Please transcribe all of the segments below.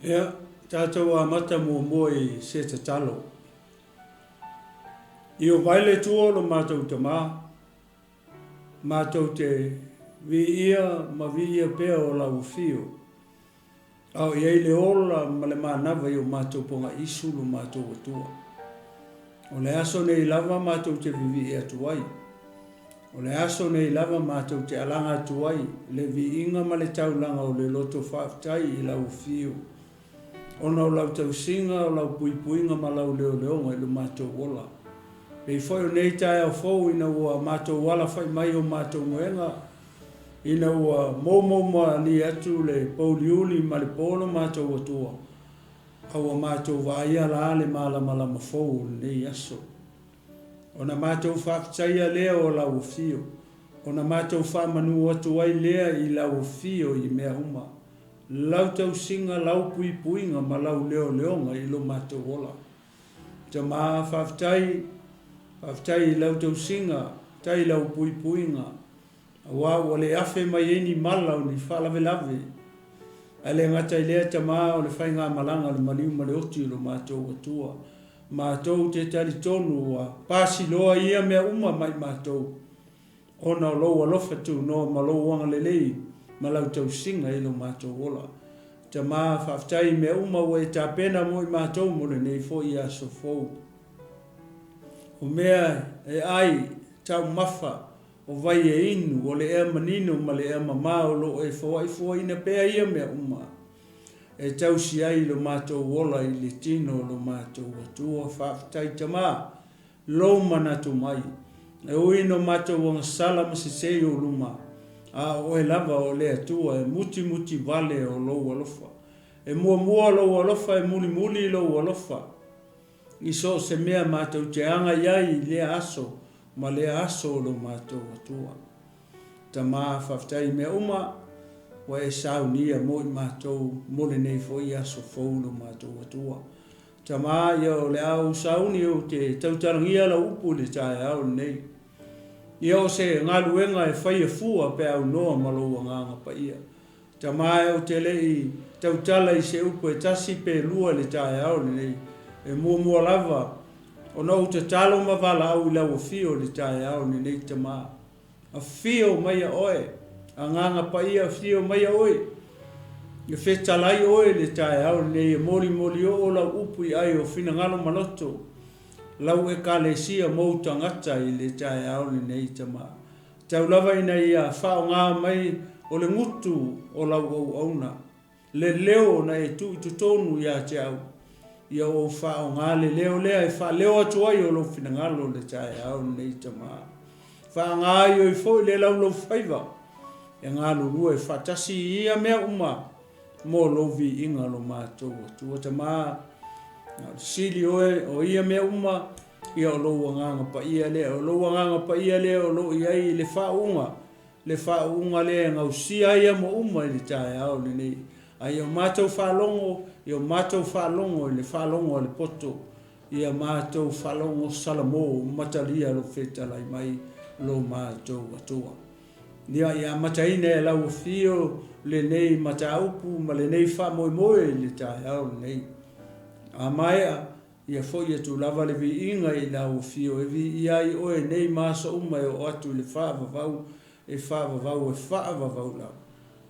Ia, tātou a mata mua I se te talo. I o vaile tua lo mātou te mā. Mātou te vi ia ma vi ia pēr o lau fio. Au iei le ola ma le mānawa I o mātou ponga isu lo mātou atua. O le aso nei lava mātou te vivi ia tuai. O le aso nei lava mātou te alanga tuai. Le vi inga ma le taulanga o le loto whaftai I lau fio. Ona o lau tau singa o lau puipuinga ma lau leo leonga I lo mātou wola. Pei whai o nei tae au fau ina ua mātou wala whai mai o mātou moenga. Ina ua mōmō ma ni atu le pauliuli ma le pōna mātou atua. Aua mātou waia la ale mālamala ma fau nei aso. Ona mātou whaftaia lea o lau fio. Ona mātou whamanu atu ai lea I lau fio I mea uma. Lau tau singa lau puipuinga ma lau leo leonga I lo mātou wola. Te maa whaftai lau tau singa, tai lau puipuinga. Awa o le afe mai eni malau ni whalave lave. Ale ngata I lea te maa o le whainga malanga le maliu ma le oti lo mātou atua. Mātou te tari tonu wa pasi loa ia mea uma mai mātou. Ona o loa lofa tu no ma loa wanga lelei. Ma lau tau singa I lo mātou wola. Te maa whaftai mea uma wa e tā pena mo I mātou mo le nei fo I aso fau. O mea e ai tau mafa o vai e inu o le ea manino ma le ea mamao lo e fo ina pea ia mea uma. E tau si ai lo mātou wola I le tino lo mātou atua whaftai te maa. Lo manatu mai. E uino mātou wanga salama se se o luma. A o e lava o le atua e muti vale o lo alofa. E mua lo alofa e muli lo alofa. I so se mea mātou te anga iai le aso, ma le aso lo mātou atua. Ta maa whaftai mea uma, wa e saunia mo I mātou mole nei fo I aso fau lo mātou atua. Ta maa ia o le au sauni o te tautarangia la upu le tae au nei. Ia o se ngā luenga e whaia fua pe au noa maloa nganga pa ia. Ta mai o te lei tautala I se upo e tasi pe lua le tae au nei. E mua lava. O nau te talo ma wala au I lau fio le tae au nei ta maa. A fio mai a oe. A nganga pa ia fio mai a oe. E whetalai oe le tae au nei e moli o lau upu I ai o fina ngalo maloto. Lau e kalesia mou tangata I le tae aole nei tama. Tau lava ina ia whao ngā mai o le ngutu o lau au auna. Le leo na e tu tonu ia te au. Ia o whao ngā le leo lea e wha leo atu ai o lo finangalo le tae aole nei tama. Wha ngā i o I fo le lau lo whaiva. E ngā lulu e whatasi ia mea uma. Mo lovi inga lo mātou atua tama. Sili oe o ia mea uma ia o loa nganga pa ia lea. O loa nganga pa ia lea o loa iai le whaunga. Le whaunga lea ngau sia ia mo uma I le tae au le nei. Ai o mātou whalongo, ia o mātou whalongo I le whalongo le poto. Ia mātou whalongo salamo matalia lo whetalai mai lo mātou atua. Ia mataina e lau fio le nei mataupu ma le nei wha moe le tae au le nei. A maea, ia fo ia tu lava le vi inga I lau fio, e vi iai oe nei masa uma e o atu le whaavavau, e whaavavau lau.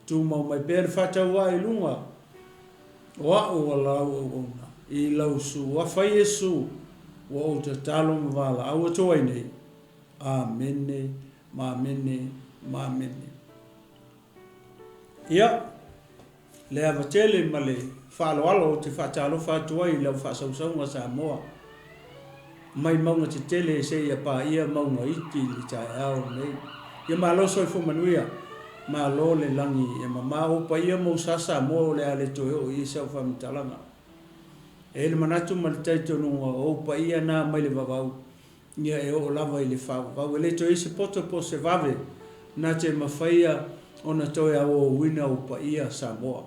Tu mau mai pēr whatau ai lunga, o au a lau au ona, I lau su, a whai e su, o au te talo mawala, au atoai nei. Amene, mamene. Ia, le avatele ma le whaaloalo te whaatalo whaatuai lau whaasausaunga sa moa. Mai maunga te tele se ia pā ia maunga iti li tae ao nei. Ia maloso I FAAMANUIA, malo le langi, ia mamao pa ia mau sasa moa le ale toe o I sau whamitalanga. E le manatu ma le taitonunga o pa ia nā mai le vavau. Ia e o lava I le whaavavau. E le toe se poto po se vave, nā te mawhaia o na toe au o wina o pa ia sa moa.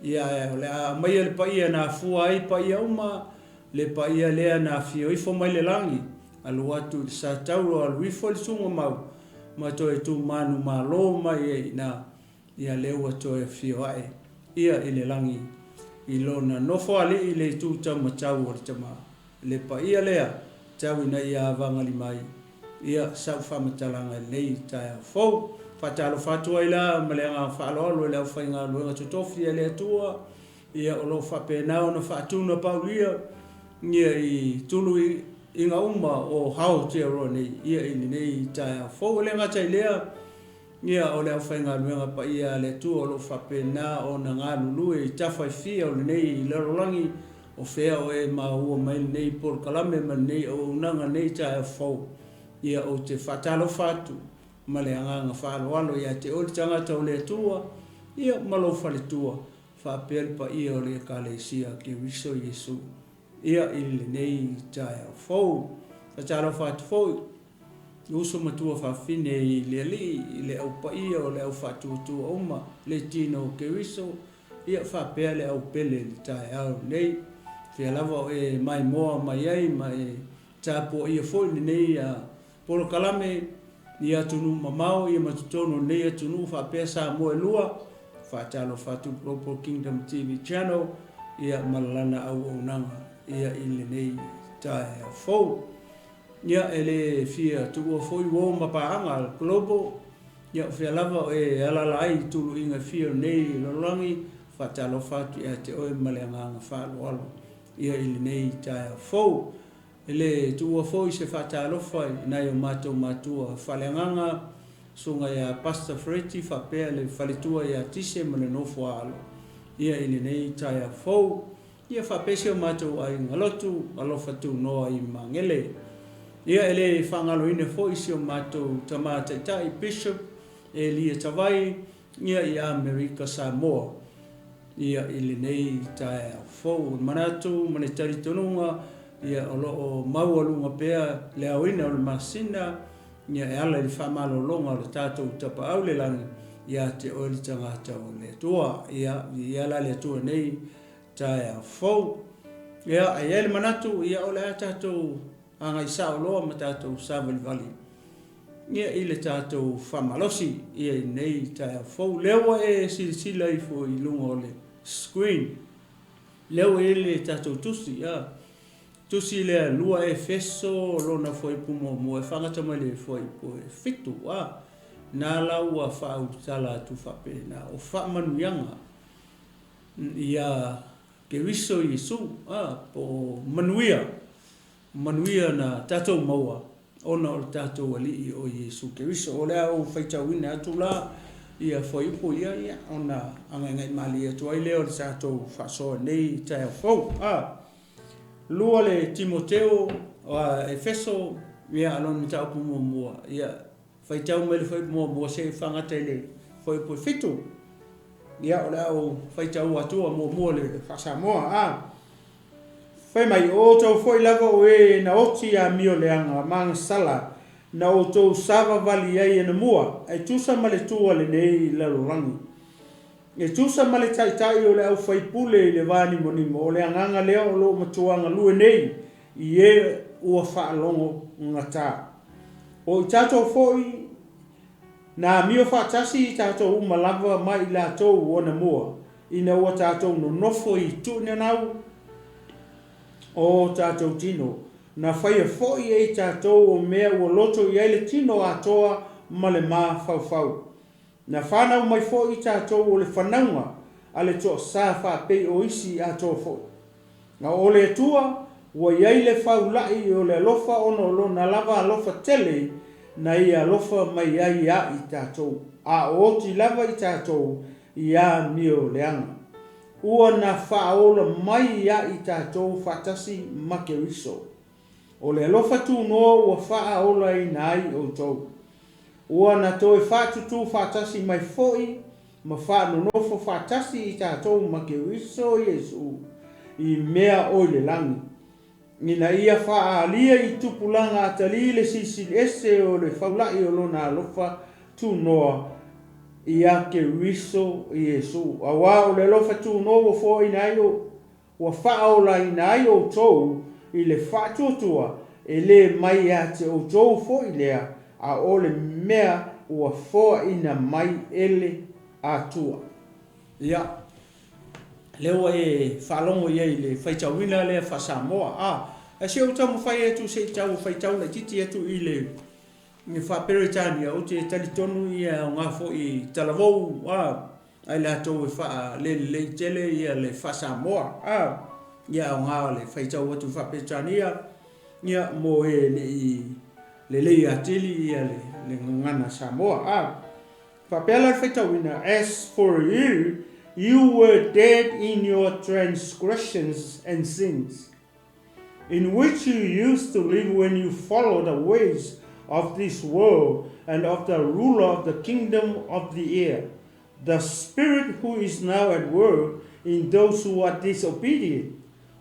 Ia le mai le paia na fua ai paia uma le paia lea na fio I fo mai le langi alu atu sa tau alu I fo le sunga mau ma to e tu manu malo mai na ia leo to e fio ai ia I le langi ilona nofo ale ile tu tama tau o tama le pa ia lea tau ina ia vangali mai ia sa fa matalanga le tai fo fatalo fatua ila malenga falo le fa inga lo tofi le tua ia o lo fa pena ona fa tuna paulia ia I tulu inga uma o how te ro nei ia ini nei tai fo le ngata lea ia o le whainga luenga pa ia le tu o lo whapena o na ngā lulu e tawhai fia o nei le rolangi o whea o e maua mai nei por kalame ma nei o unanga nei tae whau ia o te whatalo whatu ma le anganga whaaloalo ia te ori tangata o le tua ia malofa le tua whapel pa ia o le kalesia ke riso Yesu ia ili nei tae whau whatalo whatu whau uso matua whawhine I le au paia o le au whatuatua oma le tino KERISO ia whapea le au pele le tae au nei whia lava o e mai moa mai ai mai tāpua ia foi nei a polo kalame ia tunu mamau ia matutono nei a tunu whapea sa moe lua whatalo whatu Global Kingdom TV channel ia malalana au nanga ia ili nei tae fau ia ele fia tu o foi wo mapaanga global ia fia lava e ala lai tu inga fia nei lolangi fatalo fatu ia te o malenga fa lo ia ili nei tai fo ele tu o foi se fatalo fai na yo matua falenganga sunga ya Pastor Freti fa pele falitua ya tise mele no foalo ia ili nei tai fo ia fa pesio matua ai ngalotu alofa tu no ai mangele ia ele whangalo ine fo isi o matou tamata tai Bishop Elia Tawai ia I Amerika Samoa ia ili nei tae fo manatu manetari tonunga ia o loo maualunga pea le awina o le masina ia e ala ili whamalo longa o le tātou tapa au le langi ia te oili tangata o le tua ia la le tua nei tae fo ia e ele manatu ia o le tātou anga isa o loa ma tātou Savile Valley. Ia ile tātou whamalosi ia I nei tae fau. Lewa e sila I fo I lunga o le screen. Lewa e le tātou tusi. Tusi lea lua Efeso lona foi pumo mo e whangata mai le foi po e fitu. Nā lau a whau tala tu whapena o FAAMANUIAGA. Ia KERISO Yesu po manuia na tatou maua ona o tatou alii o Yesu KERISO o lea o whaitauina atu la ia whaiupo ia ona angai mali atu ai leo le tatou whasoa nei tae whau lua le Timoteo o Efeso ia alon mita upu mua ia whaitau mele whaipu mua se whangata le whaipu fitu ia o lea o whaitau atua mua le whasamoa Fai mai o tau foi lava o e na oti a mio leanga mang sala na o tau sava vali ai e na mua e tusa male tua le nei lalurangi. E tusa male tai o le au fai pule le vani monimo o le anganga lea o lo matuanga lue nei I e ua whaalongo ngata. O I tatou foi na mio whaatasi I tatou umalava mai la tau o na mua ina ua tatou no nofo I tu nau o tātou tino. Na whaia foi e tātou o mea ua loto I le tino atoa ma le mā whau. Na whanau mai foi tātou o le whanaunga a le toa sā whapei o isi atoa foi. Na o le tua, ua iai le whau lai o le alofa ono lo na lava alofa tele na I alofa mai ai a I tātou. A oti lava I tātou I a mio leanga. Ua na whaola mai ia I tātou whatasi ma KERISO. O le alofa tu no ua whaola I nai o tau. Ua na toi whatutu whatasi mai foi, ma whanonofo whatasi I tātou ma KERISO Yesu I mea o le langi. Nina ia whaalia I tupulanga atali le sisili ese o le whaulai o lona alofa tu noa ia KERISO Yesu. Awa o le lofa tu no fo ina yo wa faola ina yo to I le fatutua e le mai ate o to fo ilea a o le mea wa fo ina mai ele atua. Ia leo e whalongo iei le whaitawina le whasamoa. A se o tamu whai atu se tau whaitau le titi atu i le ni whaperitania o te talitonu ia o ngā fo i talavou ai le atou e wha le tele ia le whasamoa. Ia o ngā le whaitau atu whaperitania ia mo e le lei atili ia le ngana Samoa. Whapela whaitawina, as for you, you were dead in your transgressions and sins, in which you used to live when you followed the ways of this world and of the ruler of the kingdom of the air, the spirit who is now at work in those who are disobedient.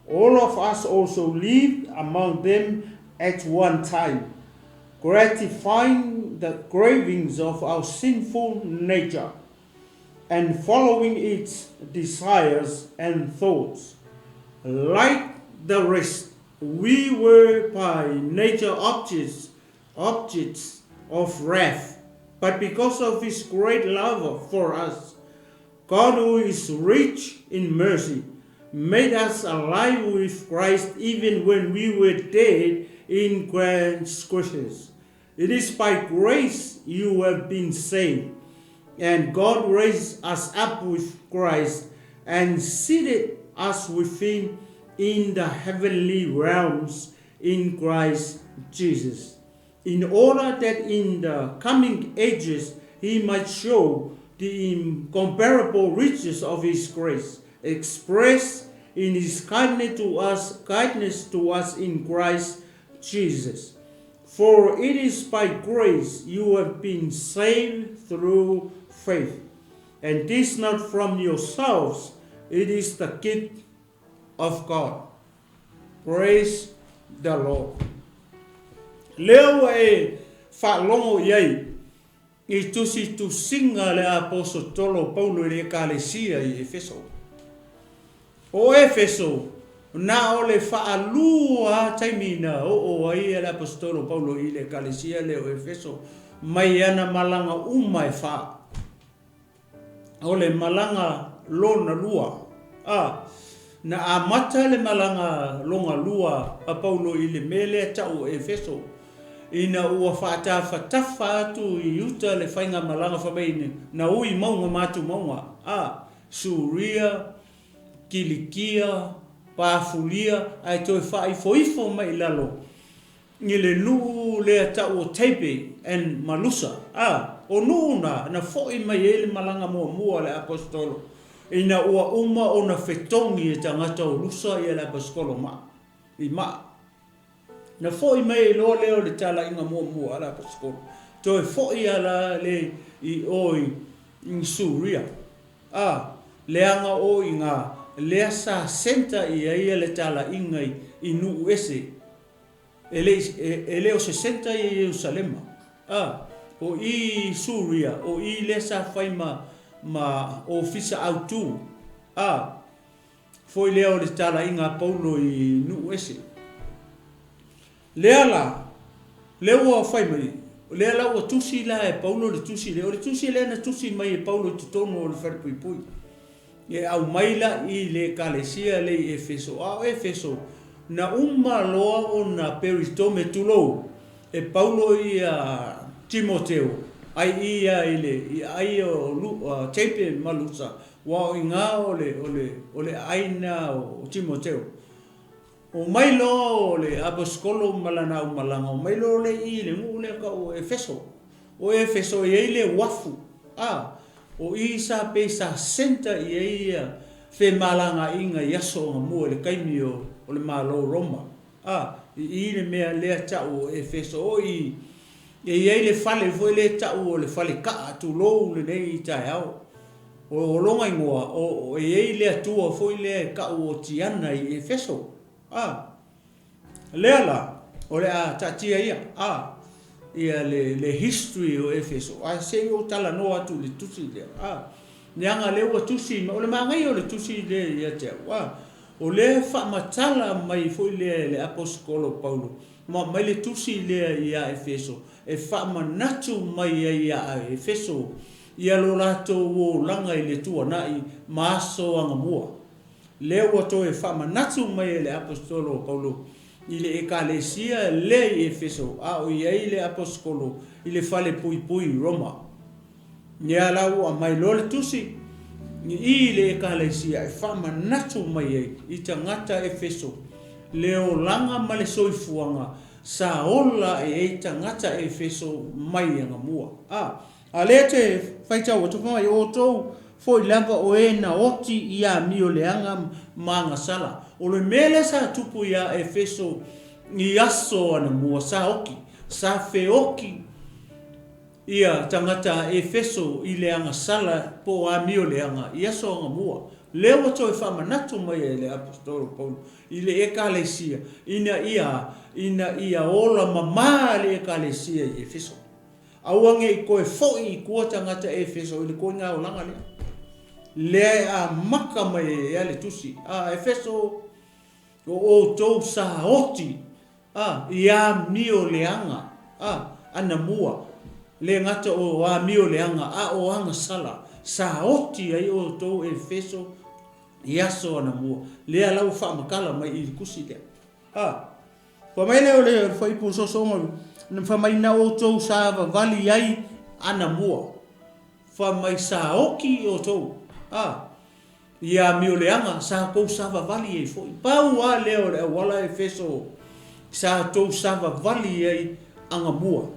All of us also lived among them at one time, gratifying the cravings of our sinful nature and following its desires and thoughts. Like the rest, we were by nature objects of wrath, but because of his great love for us, God, who is rich in mercy, made us alive with Christ even when we were dead in transgressions. It is by grace you have been saved. And God raised us up with Christ and seated us with him in the heavenly realms in Christ Jesus, in order that in the coming ages he might show the incomparable riches of his grace, expressed in his kindness to us in Christ Jesus. For it is by grace you have been saved through faith, and this not from yourselves, it is the gift of God. Praise the Lord. Leo e whalongo iei i tusi tu singa le apostolo Paulo le kalesia i Efeso. O Efeso, na o le whaalua taimina o ai le apostolo Paulo i le kalesia le o Efeso, mai ana malanga umai wha. O le malanga lona lua. Na amata le malanga longa lua a Paulo i le mele tau Efeso. Ina ua whaata whatafa atu i uta le whainga malanga whabeine. Na ui maunga matu maunga. Suria, Kilikia, Pafulia, ai toi whai foifo mai lalo. Ni le nuu le tau o Teipe and Malusa. O nuna na foi mai ele malanga mua le apostolo. Ina ua uma o na fetongi e tangata o lusa i le apostolo I ma. Na foi mai lo leo le tala inga mua le apostolo. Toi foi ala le i oi in Suria. Leanga o inga lea sa senta i ia le tala inga i nuu ese. Ele o se senta i Jerusalema. O i Suria, o i lesa fai ma ofisa autu. Foi leo le tala inga Paulo i nuu ese. Lea leo fai mai. Lea la o tusi la e Paulo le tusi leo. Le tusi lea na tusi mai e Paulo tutono o le wharpui. E au maila i le kalesia le Efeso. Efeso. Na loa o na peritome tulo. E Paulo i Timoteo. Ai ia ile. Ai o Teipe Malusa. Wa inga ole aina o Timoteo. O mailo le apostolo malana o malanga. O mailo le i le ngule ka o Efeso. O Efeso i le wafu. O isa pesa senta i ia fe malanga inga yaso nga mua le kaimi o le malo Roma. I le mea lea tau o Efeso. O i le fale foi le tau o le fale ka tu lou le nei i tai au. O longa ingoa. O le atua foi le ka o tiana i Efeso. Lea la. O le a tatia ia. Ia le history o Efeso. Se o tala no atu le tusi lea. Neanga leo o tusi. O le mangai o le tusi le ia te. O le whaamatala mai foi le apostolo Paulo. Mai le tusi le ia Efeso. E whaamanatu mai ia Efeso. Ia lo lato o langa i le tua nai maaso anga mua. leo ato e whamanatu mai le apostolo Paulo i le ekalesia le Efeso a o iai le apostolo i le fale pui Roma nia lau a mai lole tusi i le ekalesia e whamanatu mai i tangata Efeso leo langa ma le soifuanga sa ola e tangata Efeso mai anga mua a le te whaitau atu mai o tau foi lava o na oti ia mio leanga manga sala o le mele sa tupu ia Efeso i aso ana mua sa oki sa feoki ia tangata Efeso i leanga sala po a mio leanga i aso anga mua leo to e whamanatu mai le apostolo Paulo i le ekalesia ina ia ola mama le ekalesia i Efeso auange i koe foi i kua tangata Efeso i le koe ngā o langa lea le a maka mai e le tusi Efeso o tou sa oti ia mio leanga ana mua le ngata o a mio leanga o anga sala sa oti ai o tou Efeso ia so ana mua le ala u fa makala mai i kusi le pa mai le foi pu so na fa mai na o tou sa vali ai ana mua fa mai sa oki o tou ia mio leanga sa kou sava vali e foi pau a leo le wala Efeso sa tou sava vali e anga mua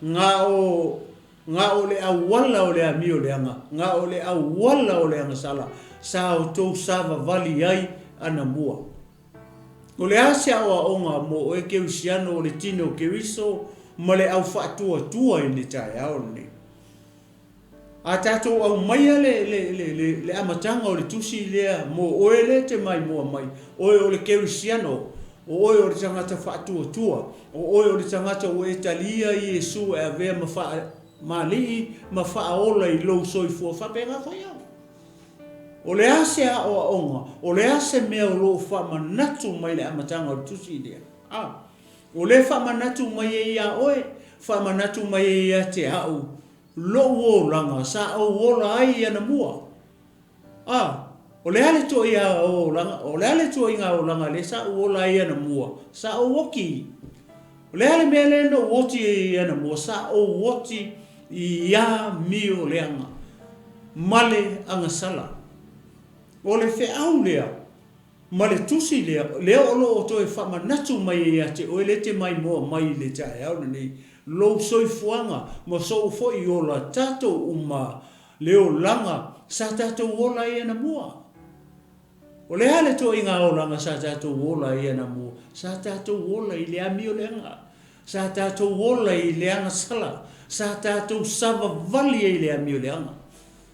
nga o le awala o le mio leanga nga o le awala o le anga sala sa o tou sava vali ai ana mua o le asia o onga mo o e keusiano o le tino keriso mo le au fatua i le tai au ni a tatou au mai le amatanga o le tusi lea mo oe le te mai mua mai oe o le kerisiano o oe o le tangata whaatua o oe o le tangata o e talia i Yesu e avea mali ma whaaola i lou soifua whapenga whaiau o le ase a o aonga o le ase mea o loo whamanatu mai le amatanga o le tusi lea o le whamanatu mai e ia oe whamanatu mai e ia te au lo o langa sa o ola ai ana mua o le ale to ia o langa o le ale to inga o langa le sa o ola ai ana mua sa o woki o le ale mele no woti ana mua sa o woti ia mio leanga male anga sala o le fe au lea male tusi lea le o lo to e fama natu mai ia te o le te mai mo mai le tai au nei lo soifuanga mo so fo i ola tato uma leo langa sa tato ola i ana mua o le ale to inga o langa sa tato ola i ana mua sa tato ola i le amio lenga sa tato ola i le anga sala sa tato sava vali i le amio lenga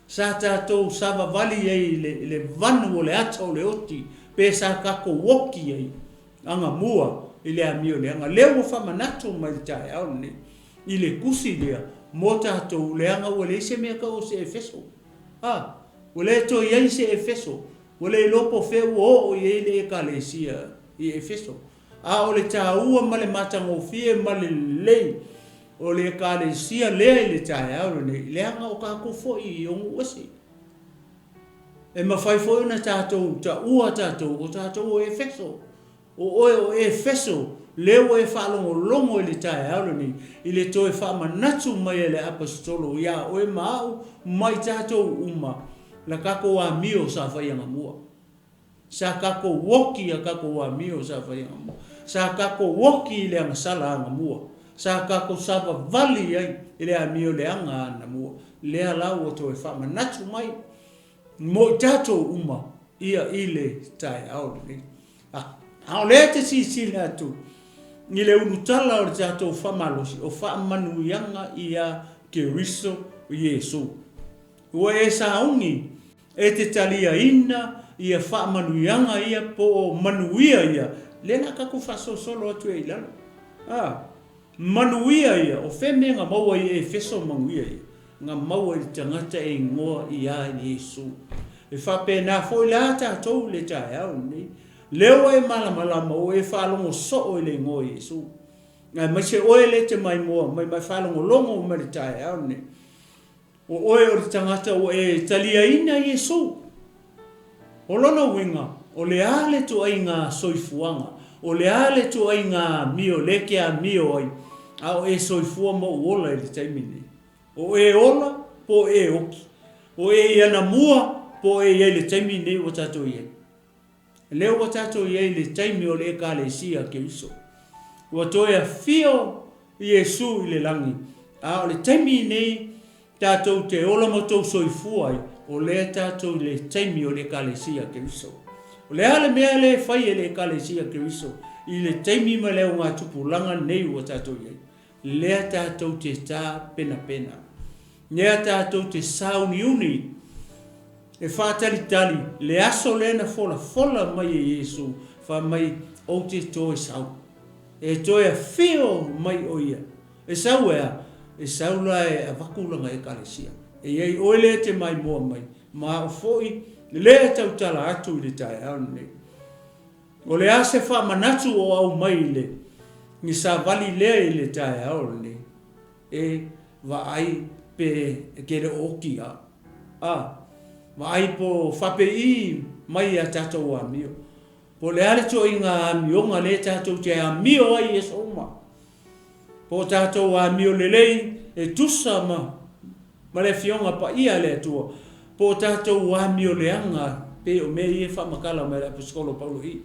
sa tato sava vali i le vanu o le ata o le oti pe sa kako woki ai anga mua i le amio lenga leo fama natu mai tai au ni i le kusi lea mo tatou leanga ua le se mea ka o se Efeso o le to iai se Efeso o le lopo feu o iai le ekalesia i Efeso o le taua ma le matangofie ma le lei o le ekalesia lea i le taeaolo nei leanga o kako fo'i i ongu ese e mawhai fo'i na tatou ta ua tatou o tatou o Efeso o Efeso leo e whaalongo longo i le taeaolo nei i le toe whaamanatu mai e le apostolo ia o e maau mai tatou uma la kako wa mio sa whaianga mua sa kako woki a kako wa mio sa whaianga mua sa kako woki i le angasala anga mua sa kako sava vali ai i le amio le anga ana mua lea lau o toe whaamanatu mai mo tatou uma ia i le taeaolo nei ao lea te sisile atu ni le unutala o le tatou whamalosi o whaamanuianga ia KERISO o Yesu. Ua e saungi e te talia ina ia whaamanuianga ia po o manuia ia. Lena kaku whasosolo atu e ilalo. Manuia ia o wheme ngā maua i Efeso manuia ia. Ngā maua i tangata e ngoa ia i Yesu. E whapena foi la tatou le tae au nei. Leo e malamalama o e whalongo so i le ngō Yesu. Mai se oe le te mai moa, mai whalongo longo o mai tae au ne. O oe o le tangata o e talia ina Yesu. O lona winga, o le ale tu ai ngā soifuanga, o le ale tu ai ngā mio, leke a mio ai, a o e soifua mo uola i le taimini. O e ola, po e oki. O e iana mua, po e iei le taimini o tato iei. Leo o tato iei le taimi o le eka le sia keriso. Ua toe a fio Iesu i le langi. A o le taimini tato te ola mo tau soifua ai, o le tato le taimi o le eka le sia keriso. O le ale mea le fai e le eka le sia keriso, i le taimi ma leo ngā tupulanga nei o tato iei. Lea tato te tā pena pena. Lea tato te sauni uni, e whātali tali, le aso le na fola mai e Yesu, wha mai o te toe sau. E toe a whio mai o ia. E sau ea, e sau la e a wakulanga e kalesia. E iei oele te mai mua mai, ma o foi, le tau tala atu i le tae au nei. O le ase whaamanatu o au mai le, ni sa vali lea i le tae au nei. E wa ai pe kere oki a. Ma ai po whape i mai a tatou a mio. Po le ale to i ngā mionga le tatou te a mio ai e soma. Po tatou a mio le lei e tusa ma le fionga pa ia le atua. Po tatou a mio le anga pe o me i e whamakala me le aposkolo paulo i.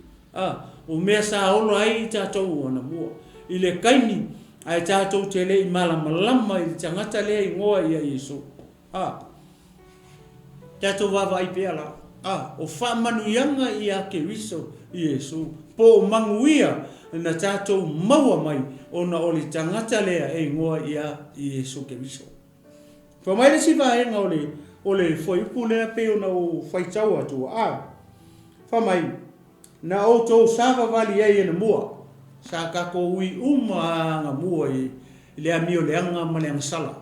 O mea sa olo ai tatou ana mua. I le kaini ai tatou te le i malama i tangata le i ngoa i a Yesu. Tatou wawa ai pea la. O whaamanuianga i a keriso i Yesu. Po o manguia na tatou maua mai o na o le tangata lea e ngoa i a Yesu keriso. Fa mai le si vaenga o le whaiupu lea pe o na o whaitau atua. Fa mai na o tō sāwa wali ei ena mua. Sa kako ui ngā mua i le amio leanga ma leanga sala.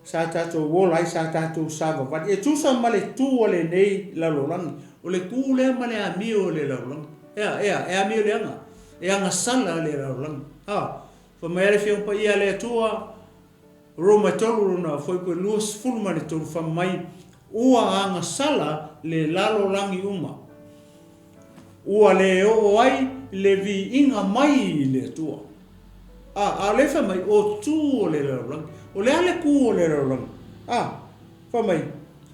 Sa tatou wolai sa tatou sāwa wali. E tusa ma le tū o le nei lalolangi. O le kū lea ma le amio le lalolangi. E amio leanga. E anga sala le lalolangi. Fa mai ale whiongpa ia le atua Roma tolu na foi koe luas fulma le tolu fa mai ua anga sala le lalolangi uma. Ua le o ai le vi inga mai le tua. A le fa mai o tu le lalolangi. O le ale ku o le lalolangi. Fa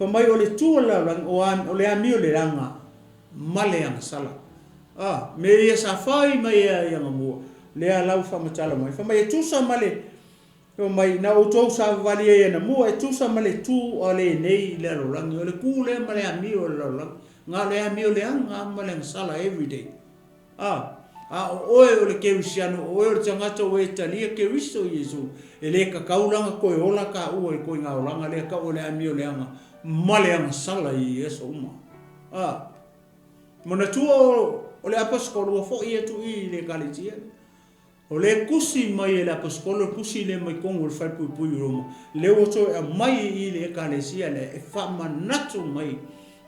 mai o le tu o le lalolangi o le amio le ranga male anga sala. Me ia sa fai mai ia nga mua. Le a lau fa matala mai. Fa mai e tusa male mai na o tau sa vali e na mua e tusa male tu o le nei le lalolangi. O le ku le male amio le lalolangi. Ngā le amio le anga male anga sala everyday. Oe o le kerisiano, oe o le tangata o e talia keriso Yesu. E le ka kaulanga koe ola ka ua i koe ngā olanga le ka o le amio le anga male anga sala i Yesu uma. Mana tua o le apaskolo wa fo i etu i le kaletia. O le kusi mai e le apaskolo, kusi le mai kongo le whai pui roma. Le oto e mai i le kalesia le e whamanatu mai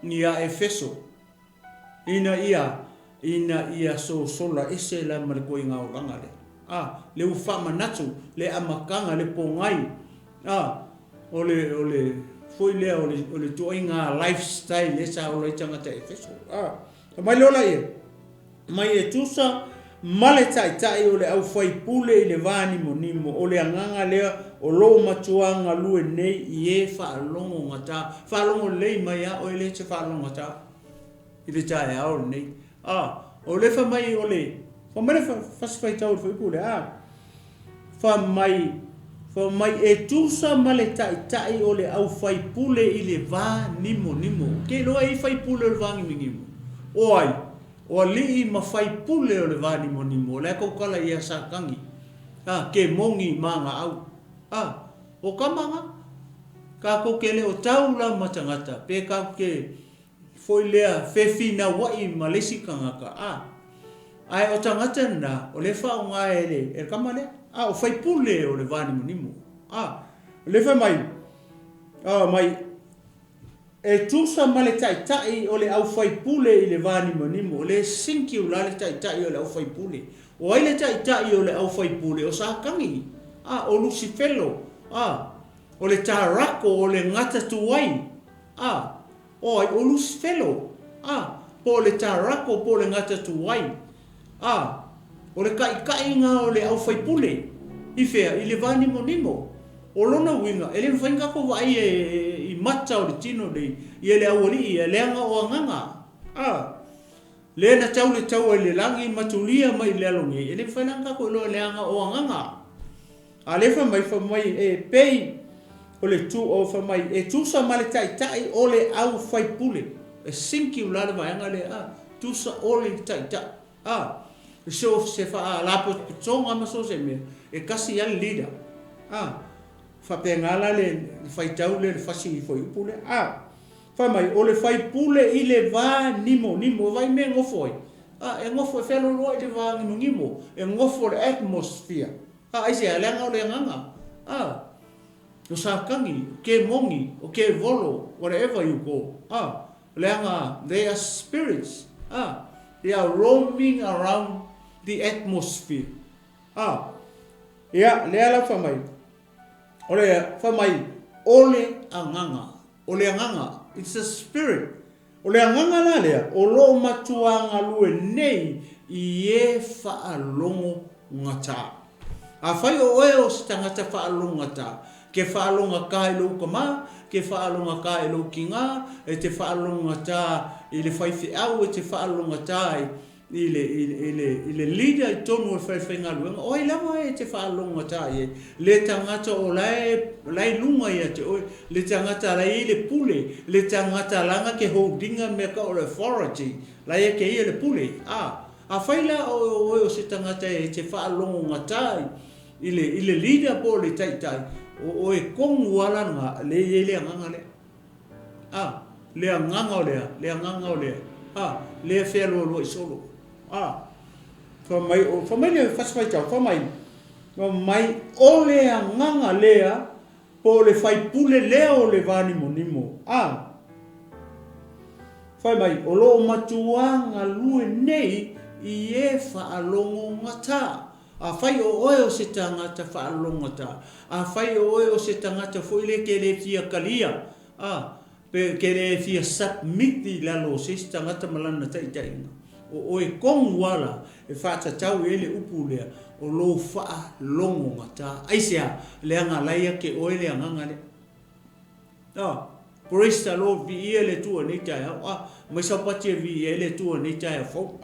ni a Efeso. Ina ia so sola ese la mare koe ngā oranga le. Le u whamanatu, le amakanga, le pongai. O le foi lea, o le tuai ngā lifestyle e sa o le tangata Efeso. Mai lola ia. Mai e tusa, male tai o le au whai pule i le vani monimo. O le anganga lea, o lo matuanga lue nei i e whaalongo ngata. Whaalongo lei mai a o e le te whaalongo ngata. I le tae ao nei. O le wha mai o le. Wha mai whaswhai tau le whai pule. Wha mai e tusa male tai o le au whai pule i le vani monimo. Ke loa i whai pule o le vani monimo. O li ma whai pule o le vani monimo. Le ako kala i a sakangi. Ke mongi manga au. O kamanga. Ka ko ke le o taula matangata. Pe ka ke foi lea fefina wai ma lesi kangaka. Ai o tangata na o le wha o ngā e kama le. O whai pule o le vani monimo. Le wha mai. Mai. E tusa male tai o le au whai pule i le vani monimo. O le sinki o la le tai o le au whai pule. O ai le tai o le au whai pule o sa kangi. O Lucifelo. O le tarako o le ngata tuwai. o ai olus felo po le tarako po le ngata tuai o le kai nga o le au fai pule i fea i le vani monimo o lona winga ele mfainga ko vai i mata o le tino le i ele au li i le anga o nganga le na tau le tau le langi matulia mai le alongi ele mfainga ko lo le anga o nganga ale fa mai e pei o le tu o fa mai e tu sa male tai o le au fai pule e sinki ula le vaanga le tu sa o le tai so se fa la tonga ma so se me e kasi al leader fa pengala le fai tau le fasi foi pule fa mai o le fai pule i le va nimo vai me ngofoi e ngofo fe lo lo le va ngimo e ngofo le atmosphere ai se ala nga le nganga no sa kangi ke mongi o ke volo wherever you go leanga they are spirits they are roaming around the atmosphere ya le ala fa mai ole anganga it's a spirit ole anganga la le o lo matuanga lue nei i fa alongo ngata fai o tangata fa alongo ngata ke fa alonga ka i lo kama ke fa alonga ka i lo kinga e te fa alonga ta i le fai fi au e te fa alonga ta i le leader i tonu fai ngalu o i lama e te fa alonga ta le tangata o lai lunga ia te le tangata lai le pule le tangata langa ke holdinga me ka o authority lai ke ia le pule fai la o se tangata e te fa alonga ta i le leader po le tai o e kongu wala nga le anganga le le anganga o le le felo lo solo fa mai le fasfai tau fa mai o le anganga lea po le fai pule lea o le vani monimo fa mai o lo matuanga lue nei i e fa alongo ngata fai o se tangata fa alongata fai o se tangata foi le ke le fia kalia pe ke le fia submit la lo se tangata malana tai o e kong wala e fa tau ele upulea o lo fa longo ngata aisia le anga laia ke o ele anga le Presta lo vi ele tu ni tai mai sa pati vi ele tu ni tai fo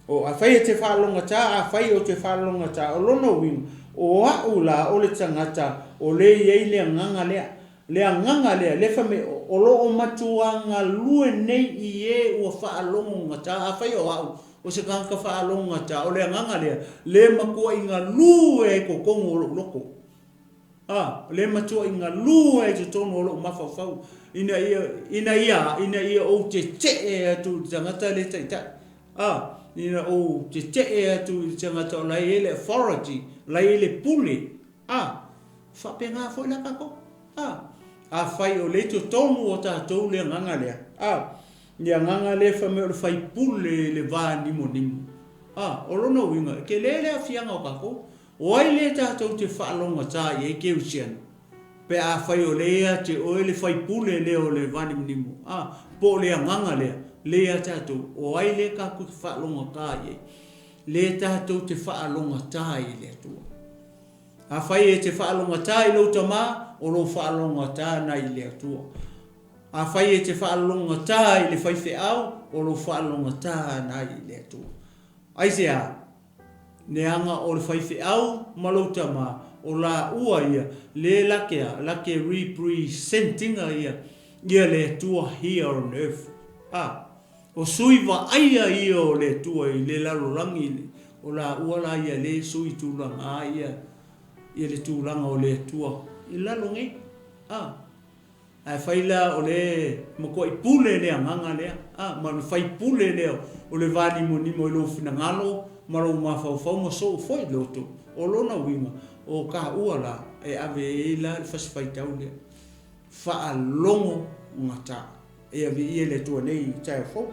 o fai te fa longa ta fai o te fa longa ta o lono win o ula o le tangata o le ye le nganga le fa me o lo o matuanga lue nei i e o fa longa ta fai o se kanka fa longa ta o le nganga le makua inga lue ko kongo loko le matua inga lue te tono lo mafafau ina ia o te tu tangata le ta ina o te tu tangata lai ele authority lai ele pule fa penga foi la kako fai o le to tono o ta to le nganga le ia nganga le fa me o fai pule le va ni monimo o lono winga ke le afianga o kako o ai le tātou te whaalonga tā i e keu sian. Pe a whai o lea te o le whai pule lea o le vani mnimu. Po lea nganga lea tātou. O ai le kāku te whaalonga tā i e. Le tātou te whaalonga tā i lea tua. A whai e te whaalonga tā i lauta mā, o lo whaalonga tā na i lea tua. A whai e te whaalonga tā i le whaife au, o lo whaalonga tā na i lea tua. Aisea, neanga o le whaife au malauta ma o la ua ia le lake representinga ia le tua here on earth o sui wa aia ia o le tua i le lalorangi o la ua la ia le sui tūlanga ia le tūlanga o le tua i lalongi ai whaila o le mako i pule le anganga lea ma le whai pule lea o le vani mo nimo i lo finangalo maro mafau ma so foi loto o lona winga o ka uala e ave ila fasfai taule fa longo ngata e ave ile to nei tai fo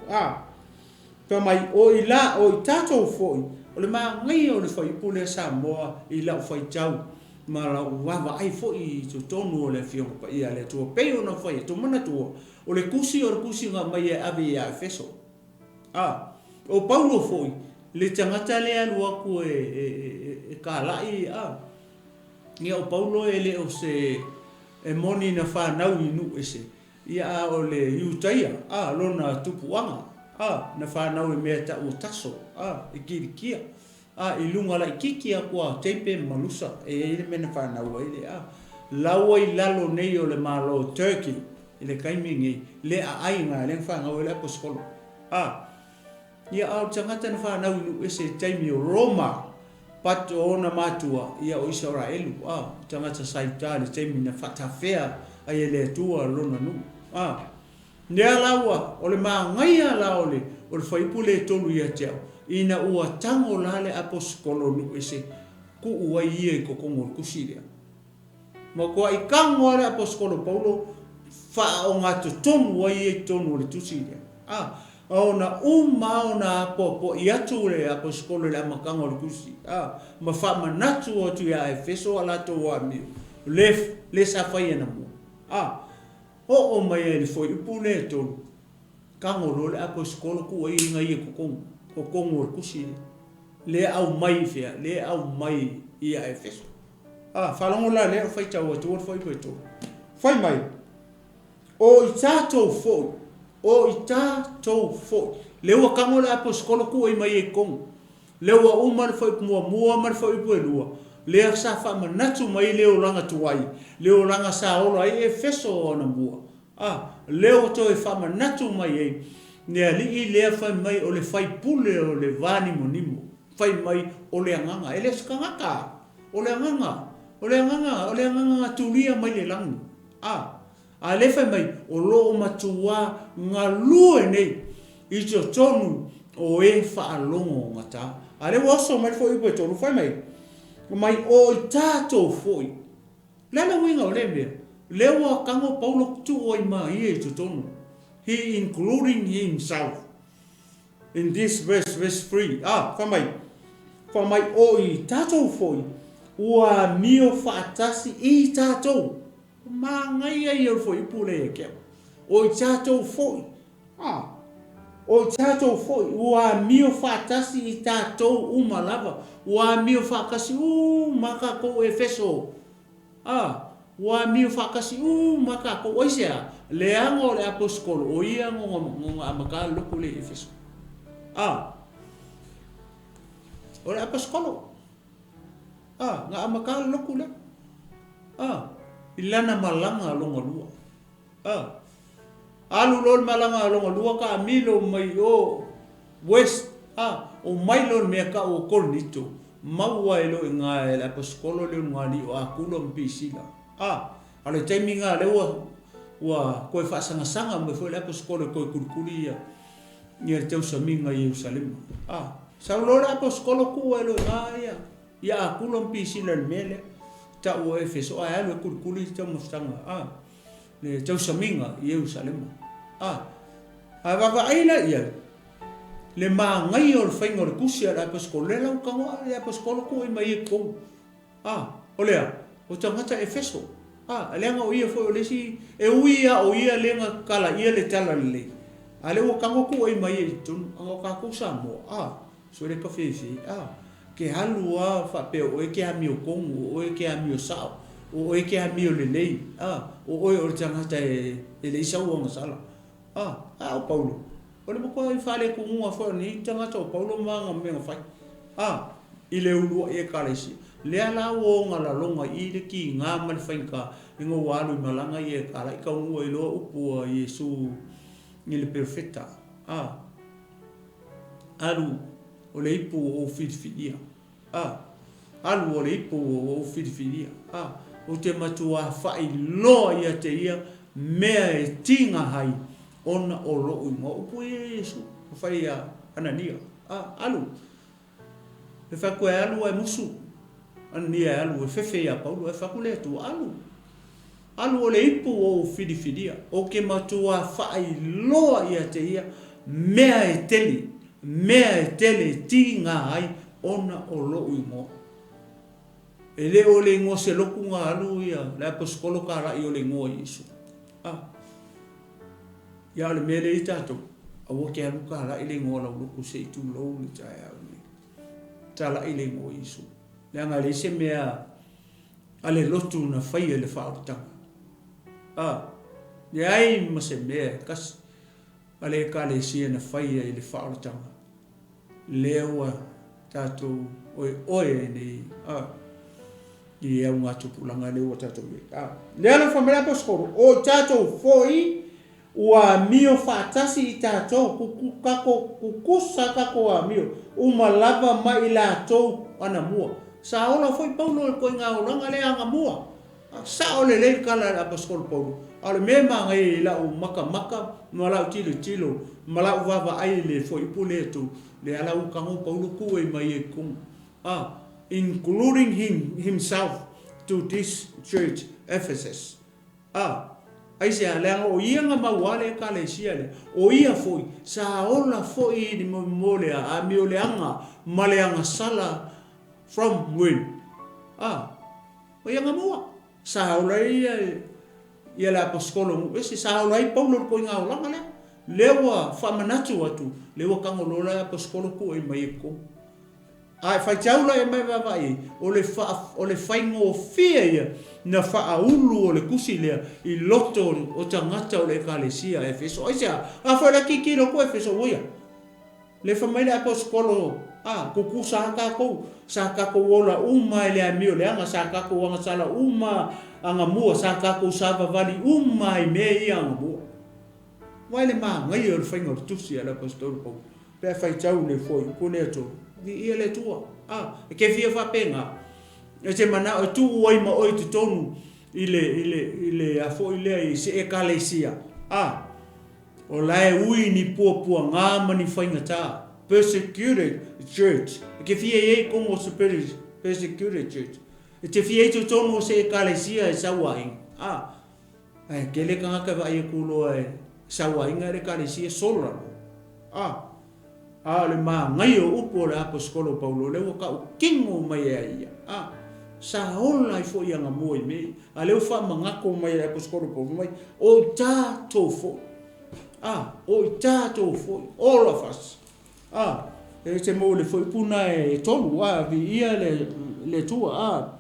to mai o ila o tato foi o le ma ngai o le foi pule sa mo ila foi tau mara wa ai foi to tonu le fiong pa ia le to pe o na foi to mana to o le kusi ngā mai e ave ia Efeso. O Paulo foi, le tangata le alu aku e kālai, ia o Paulo e le o se e moni na whanau inu e se. Ia o le iutaia, lona tupuanga, na whanau e mea ta o taso, e kirikia. I lunga la ikiki a kua teipe malusa, e ele mena whanau e le, laua I lalo nei o le malo Turkey, i le kaimingi, le a ainga, le whanau e le aposkolo. Ia au tangata na whanau inu e se taimi o Roma, pat o na matua, ia o Israelu, tangata saita le taimi na whatawhea, ai e le atua lona nu. Nea laua, o le maa ngaia la o le whaipule tolu ia teo, ina ua tango la le aposkolo nu e se, ku ua ia I kokongo kusiria. Ma kua I kango le aposkolo Paulo, wha o ngā tonu ua ia I tonu le tusiria. O na o na popo I atu le aposkolo le amakango le kusi. Ma whamanatu o tu ia Efeso alato wa miu. Le sa whai ana mua. O mai e le foi upu le tonu. Kango lo le aposkolo ku ai inga ia kokongo le kusi. Le au mai fea, le au mai ia Efeso. Whalongo la le o whai tau atu o whai peto. Whai mai. O I tātou foi. O I tātou foi. Leua kango le aposkolo ku ai mai e kongo. Leua umar foi mua mar foi puelua. Lea sa whamanatu mai leo ranga tuai. Leo ranga sa ora ai Efeso o na mua. Leo to e whamanatu mai ei. Nea li lea whai mai o le whai pule o le vani monimo. Whai mai o le anganga. E le skangaka. O le anganga. O le anganga turia mai le langu. A le whai mai o loo matua ngā lue nei I te tonu o e whaalongo ngata. A le waso mai fo ipo e tonu whai mai. Mai o I tātou foi. Lana winga o le mea. Lewa kango Paulo tu o I mai e te tonu. He including himself. In this verse 3. Whai mai. Whai mai o I tātou foi. Ua mio whaatasi I tātou. Ma ngai ai o foi pule e keo. O I tātou foi. O I tātou foi. Ua mio whaatasi I tātou umalava. Ua mio whaakasi maka ko Efeso. Ua mio whaakasi maka ko oisea. Leango le aposkolo. O ia ngonga amaka loko le Efeso. O le aposkolo. Nga amaka loko le. Ilana malanga longa lua. Alu lol malanga longa lua ka amilo mai o west. O mai lol mea ka o kolnito. Maua elo inga e la paskolo le ngani o akulo mpisila. Ale taimi nga le ua koe whaasanga me foi la paskolo koe kurikuri ia. Ia teo saminga I Jerusalem. Sau lo la paskolo ku elo inga ia. Ia akulo mpisila le mele. Ta o Efeso ai alo kurikuri tau mostanga le tau saminga I Jerusalem va aila ia le ma ngai o fainga o kusi ala paskolo le lau kango le paskolo ko I mai ko o lea o tangata Efeso lenga o ia foi o lesi e uia o ia lenga kala ia le tala le ale o kango ko I mai tun o ka ko sa mo so le ka fefi ke halua whape o eke ami o kongo, o eke ami o sao, o eke ami o lelei, o oi o tangata e le isau o ngasala. O Paulo. O le moko I whale ko ngunga whao ni tangata o Paulo maanga menga whai. I le ulua e kalesi. Lea la o ngala longa I le ki ngā mani whainka ingo walu I malanga I e kala. I ka ungua I loa upua Yesu ni le perfecta. Alu o le ipu o whidiwhidia. Alu o le ipu o whidiwhidia. O te matua whai loa ia te ia mea e tinga hai ona o loo I ngā upu Yesu. Whai a Anania. Alu. E whakoe alu e musu. Anania alu e whewhea Paulo e whakule atu alu. Alu o le ipu o whidiwhidia. O ke matua whai loa ia te ia mea e teli. Mea e tele tinga ai ona o loo I ngō. E le o le ngō se loku ngā alu ia. Le aposkolo ka rai o le ngō Yesu. ya le mele i tatou aua ke aluka la i le ngola uluku se i tulou le tae au ni tala i le ngo isu le anga le se mea ale lotu na faia le whaotanga le ai ma se mea kasi ale ka le sia na faia i le whaotanga lewa tatou oe ni i au ngā tupulanga lewa tatou le ala whamea paskoro o tatou foi ua mio whaatasi i tātou kukusa kako a mio uma lava mai la tau ana mua sa ola foi paulo ko ngā oranga le anga mua sa ole le kala la paskol paulo ale me ngai la u maka mala tilo mala vava ai le foi pule tu le ala u kango paulo ku e mai e kung including himself to this church Ephesus ai se ala o ia nga mawale ka le sia le o ia foi sa ola foi ni mole a mi ole anga male anga sala from when o ia nga mua sa ola ia la paskolo ese sa ola i paulo ko nga ola ngale lewa famanatu atu lewa kangolola paskolo ko e mai ko ai fai taula e mai vai o le faingo fia na faaulu o le kusi lea i loto o tangata o le ekalesia Efeso aisa fa la kikilo ko Efeso oia le famile apostolo kuku sa kako ola uma le amio le anga sa kako anga sala uma anga mua sa kako sava vali uma i me ia anga mua wai le ma ngai o le faingo tusi ala apostolo ko pe fai tau le foi ko le to vi ia le tua ke via fa penga e te mana o tu oi ma oi tu tonu ile a foi le i se ekalesia o lai ui ni pua ngā mani whaingata persecuted church ke via e kongo se persecuted church e te via tu tonu se ekalesia e sawaing ke le kanga va e kulo e sawaing e ekalesia sola le ma ngai o upo le apostolo Paulo le ka kingo mai ia sa ola i fo ia nga moi me a le fa mangako mai le apostolo Paulo mai o tato fo all of us e te mo le fo puna e tolu vi ia le tua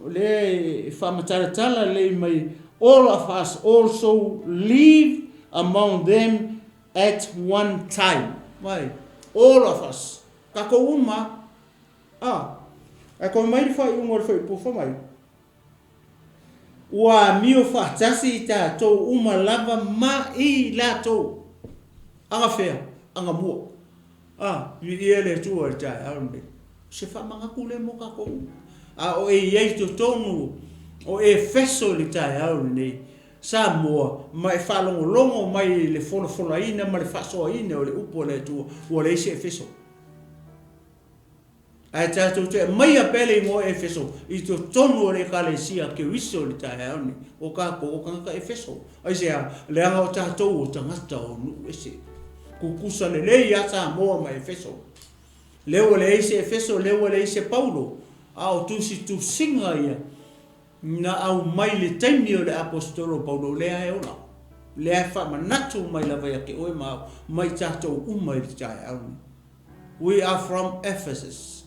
le fa matala le mai all of us also live among them at one time. Why? All of us. Kako uma. Ako mai fa umor fa po mai. Wa mio fa tasi ta to uma lava ma I la to. Anga fea, anga mo. Ele tu o ta arme. Se fa manga kule mo kako. O e ye to tonu o Efeso le ta arme. Sa moa mai falongo longo mai le fono ina mai le faso ina o le upo le tu o le se Efeso ai tato te mai apele mo Efeso I to tonu le kalesia KERISO le taeani o ka Efeso ai se le anga o tato o tangata o nu ese kukusa le ia sa moa mai Efeso le se Efeso le se Paulo au tu singa ia na au mai le taimi o le apostolo Paulo lea e ola lea fa manatu mai la vai ke oe mai tatou umai le tai au we are from Ephesus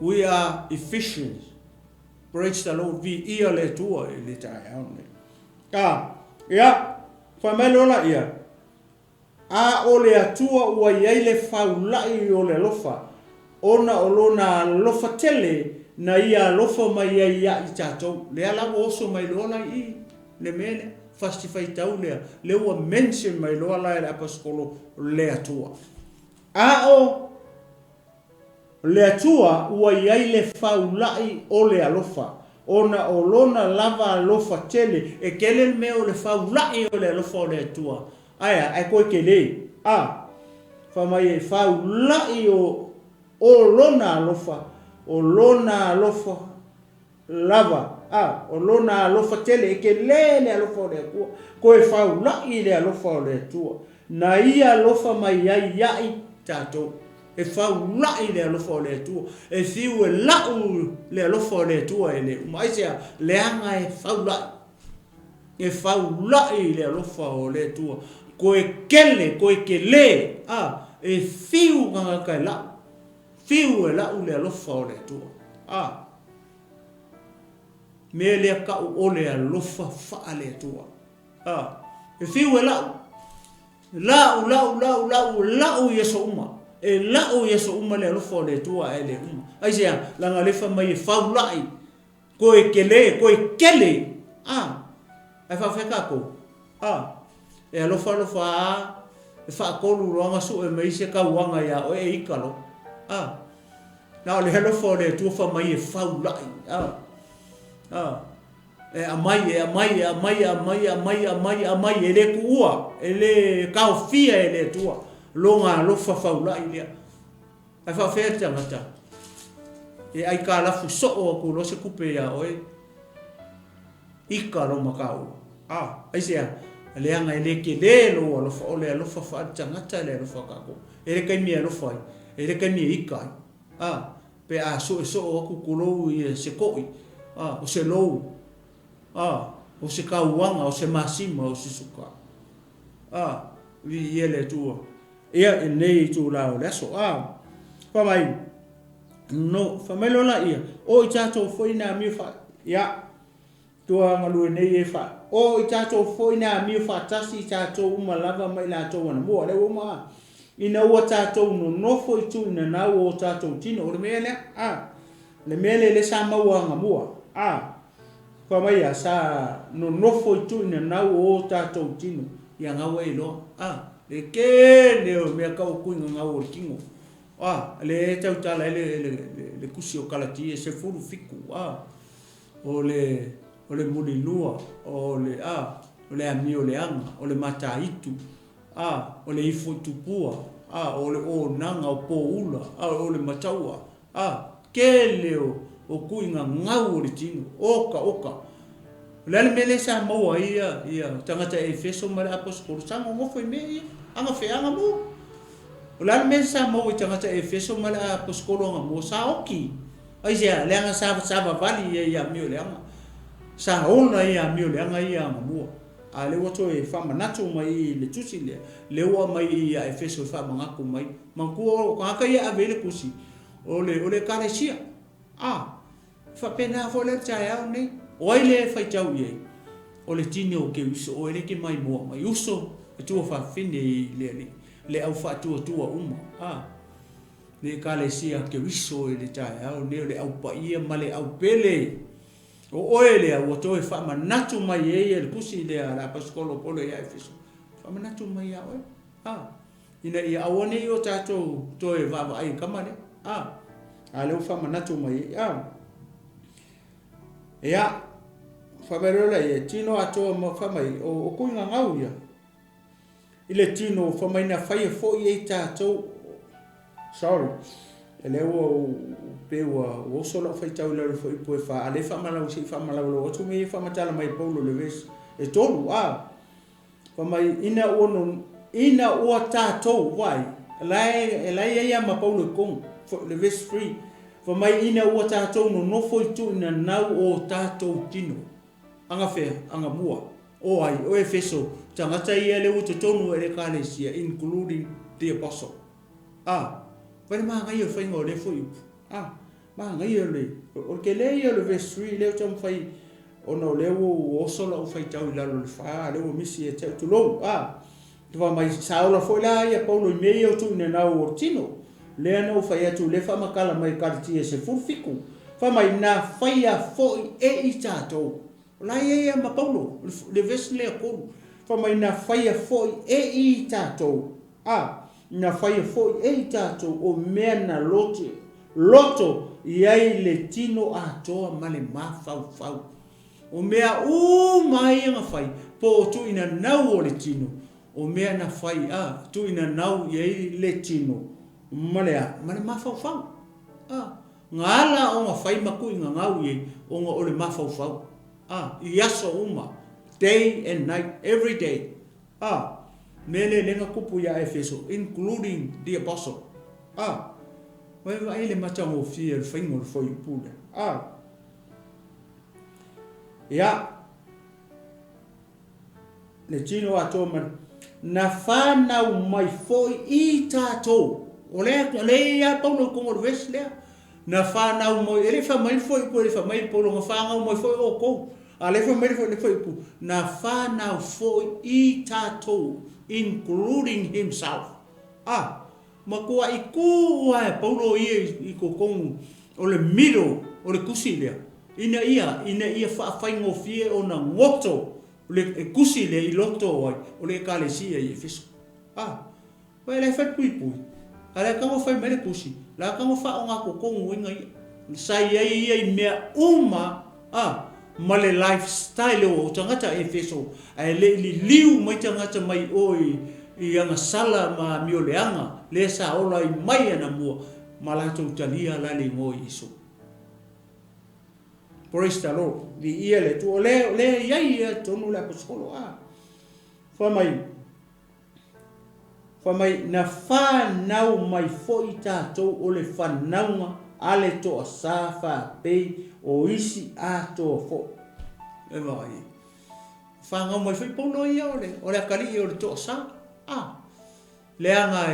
we are Ephesians praise the Lord vi ia le tua le tai au fa mai lola ia o le atua ua iai le faulai o le lofa ona o lona lofa tele na ia lofa mai ia I tatou le ala oso mai lola I le mele fastifai tau le ua mention mai lola le apostolo le atua le atua ua iai le faulai o le alofa ona o lona lava alofa tele e kele me o le faulai o le alofa o le atua ai koe kele fa mai faulai o lona alofa o lona alofa lava o lona alofa tele ke le alofa le tua ko e faula I le alofa le tua na ia alofa mai ai tato e faula I le alofa le tua e fiu e lau le alofa le tua ele mai se le anga e faula e faulai le alofa o le tua koe kele e fiu nga kai la fiu e la le alofa o le tua me le ka o le alofa fa le tua e fiu e la yeso uma e la yeso uma le alofa o le tua e le uma ai sia langa le fa mai faulai koe kele ai fa feka ko e alofa e fa kolu ronga su e mai se ka wanga ya o e ikalo na o le alofa le tu fa mai e faulai e amai e le kuua e le kaofia e le tua longa alofa faulai le ai fa feta mata e ai ka la fu so o ko lo se kupe ya o e ikalo makau ai sia le anga ele ke le lo lo fa le lo fa tangata le lo fa ko ele kai mi lo fa ele kai mi ikai pe so o ku kulo i se koi o se lo o se kauanga o se masima o se suka vi ele tu ia nei tu la le so pa mai no fa melo la ia o chato foi na mi fa ya tua ngalu nei e fa o chato foi na mi fa tasi chato uma lava mai la to wana mo le uma ina o chato no foi tu na o chato tino o mele le mele le sama wanga mo fa mai ya sa no foi tu na o chato tino ya ngawe lo le ke le me ka o ku ngawo kingo le tau tala le kusi o kalati e se furu fiku o le muli lua o le ami o le anga o le mata itu o le ifo tupua o le o nanga o po ula o le mataua kele o kuinga ngau le tino oka le mele sa mo ia tangata Efeso mara apostol sango mo foi me anga fe anga mo la mesa mo tangata Efeso mala apostol nga mo sa oki ai sia le anga sa vali ia mi le anga sa ona ia mi le anga ia mo le wato e FAAMANUIAGA mai le tusi le wa mai ia Efeso fa mangaku mai manku ka ia avele kusi ole KERISO fa pena fo le chaya nei oi le fa chau ye ole tino ke uso o le ke mai mo mai uso tu fa fini le au fa tu uma le KERISO ke uso le chaya o le au pa ia male au pele o oele o to e FAAMANUIAGA mai e le kusi le ala paskolo polo ia Efeso FAAMANUIAGA mai ya ina ia awone yo tato to e va ai kamane ale o FAAMANUIAGA mai ya faberola ye tino ato mo famai o kuinga ngau ya ile tino famai na fai fo ye tato sorry ele o pewa o solo fai tau le fo ipo fa ale famala o si famala o tu me famatala mai paulo le ves e tolu famai ina o tato wai lai ya ma paulo kong le ves free famai ina o tato no foi tu na nau o tato tino anga fe anga mua o ai o Efeso tangata ia le uto tonu e le KERISO including the apostle pare ma ngai o fai ngole foi ma ngai le o ke le ia le verse 3 le tom fai ono le o solo o fai tau la lo fa le o misi e tau lo va mai saula foi la ia paulo me o tu na o tino le no fai atu le fa makala mai karti se furfiku fa mai na fai a foi e itato la ia ma paulo le verse le ko fa mai na fai a foi e itato na fai foi e itato o mena loto iai le tino atoa male mafau o mea mai nga fai po tu ina nau o le tino o mea na fai tu ina nau iai le tino male mafau ngala o nga fai maku inga ngau iai o nga ole mafau iaso uma day and night every day mele lenga kupu ya Efeso including the apostle vai le machango fi el fingo foi pula ya le tino ato man na whanau mai foi I tātou. O le ia paulo kongo le ves lea. Na whanau mai, ele whamai foi po ele whamai paulo nga whangau mai foi o kou. A le whamai foi le foi pu. Na whanau foi I tātou, including himself. Ma kua I kua e paulo I ko kongo o le miro, o le kusi lea. Ina ia whaafai fie o na ngoto. Le kusi le I loto ai o le kalesia I Efeso. Wa le fa pui. Ala ka mo fa mere kusi. La ka mo fa o nga ko ko winga sai ai mea uma ma le lifestyle o tangata Efeso. Ai le liu mai tangata mai oi I anga sala ma mioleanga le sa ola I mai ana mua malato talia la le ngoi Yesu. Praise the Lord. Di ia le tu le ia tonu le apostolo Famai na whanau mai foi tātou o le whanaunga ale toa sāwha pei o isi ātoa fo. E vai. Whangau mai whai paulo ia o le akari o le toa sā. Le anga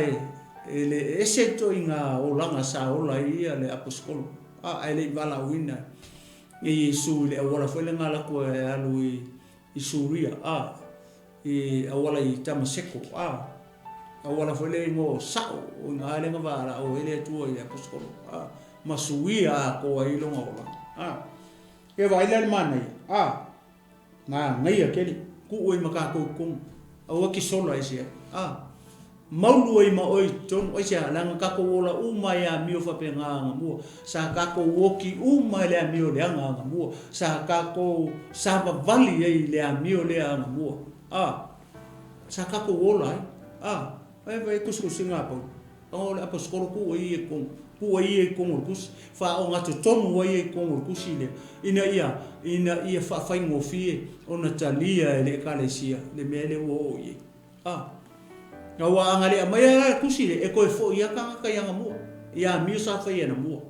le ese to inga o langa sa ola ia le apostolo. E le vala wina. E Yesu le awala foi le ngala ko e alu I Suria. E awala I Tamaseko. Awala foi le ngo sao o nga le ngava o ele tu I apostolo. Masuia ko ai longa ola. Ke vai le mana na ngai akeli ku oi maka ko kum. Awa ki sola ese. Maulu ai ma oi ton oi sia langa kako ola uma ya mio fa penga mo sa kako woki uma le mio le anga mo sa kako sa vali ai le mio le anga mo sa kako ola vai kusinga pa o le apostolo ku ai kon kus fa o ngato tonu ai kon kusi le ina ia fa ngo fie ona talia le kalesia le mele wo ye nga wa ngale mai kusi le e ko fo ia ka yang mo ia mi sa fa ia na mo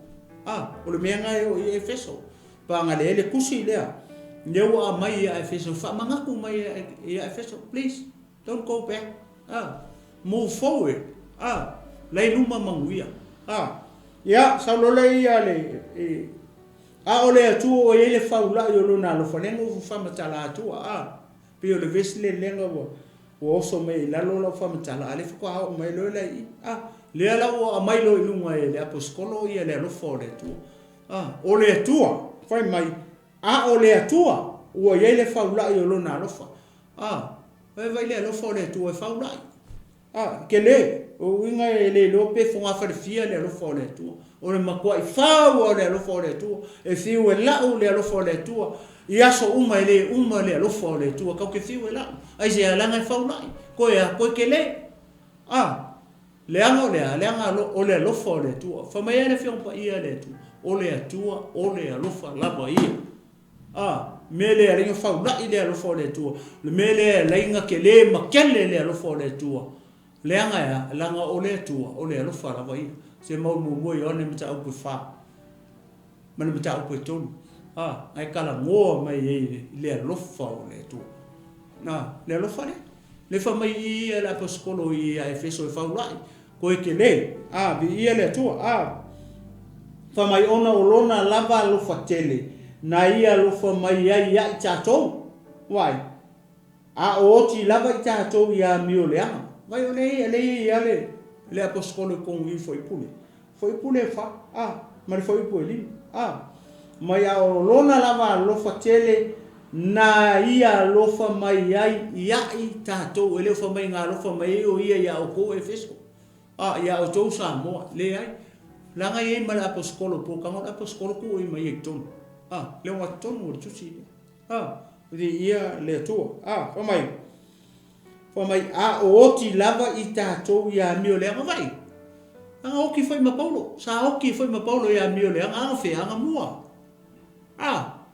o le menga o Efeso pa ngale le kusi le ne wa mai ia Efeso fa manga ku mai ia Efeso please don't go back move forward lai luma manguia ya sa lo le ia le o le tu o ele faula yo lo na lo fa lengo fa matala tu pe o le vesle lengo o so me la lo fa matala ale fa ko mai lo le le ala o mai lo lunga le apostolo ia le lo fore tu o le tua fa mai o le tua o ele faula yo lo na lo fa vai le lo fore tu e faula ke le o winga le lo pe fonga fa fia le lo fore tu o le makua I fa o le lo fore tu e fiu e la o le lo fore tu ia so uma le lo fore tu ka ke fiu e la ai se ala ngai faulai ko ke le le anga o le lo fore tu fa mai ele fiu pa ia le tu o le atua o le lo fa lava ia me le ringa faulai le lo fore tu le me le lainga ke le makele le lo fore tu le anga langa o le tua o le lo fa lava ia se mau mo I one mata o fa mana mata o ton ai kala ngo mai le lo fa o le tu le lo fa le fa mai I la apostolo I Efeso fa ulai ko ke le bi ia le tu fa mai ona o lona lava lo fa tele na ia lo fa mai ia chato wai o ti lava chato ia mio le vai o le apostolo con I foi pule fa ma foi pule ma ia o lona lava lo fa tele na ia lo fa mai ai ia I tato ele fa mai nga lo fa mai o ia o ko Efeso ia o to sa mo le ai la nga ia ma apostolo po ka mo apostolo ko I mai ton le wa ton o tusi di ia le to fa mai o ti lava I tato ia mio le vai o ki foi ma Paulo sa o ki foi ma Paulo ia mio le fe anga mua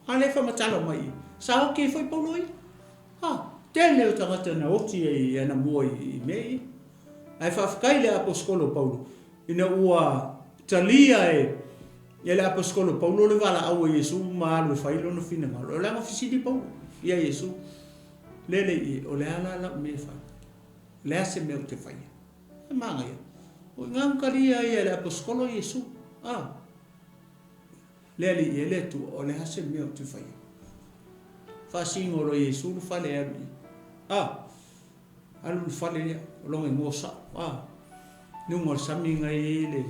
ale fa matalo mai sa o ki foi Paulo tele o tangata na o ti ia na mua I mei ai fa kai le apostolo Paulo ina ua talia le apostolo Paulo le vala au Yesu ma lo fai lo no fina ma lo la fisili Paulo ia Yesu lele I o le ala la me fa le se me te fai manga ia o ngankaria ia le apostolo Yesu lele I le tu o le se me te fai fa singo lo Yesu fa le alu fa le lo ngo sa nu mo sami ngai le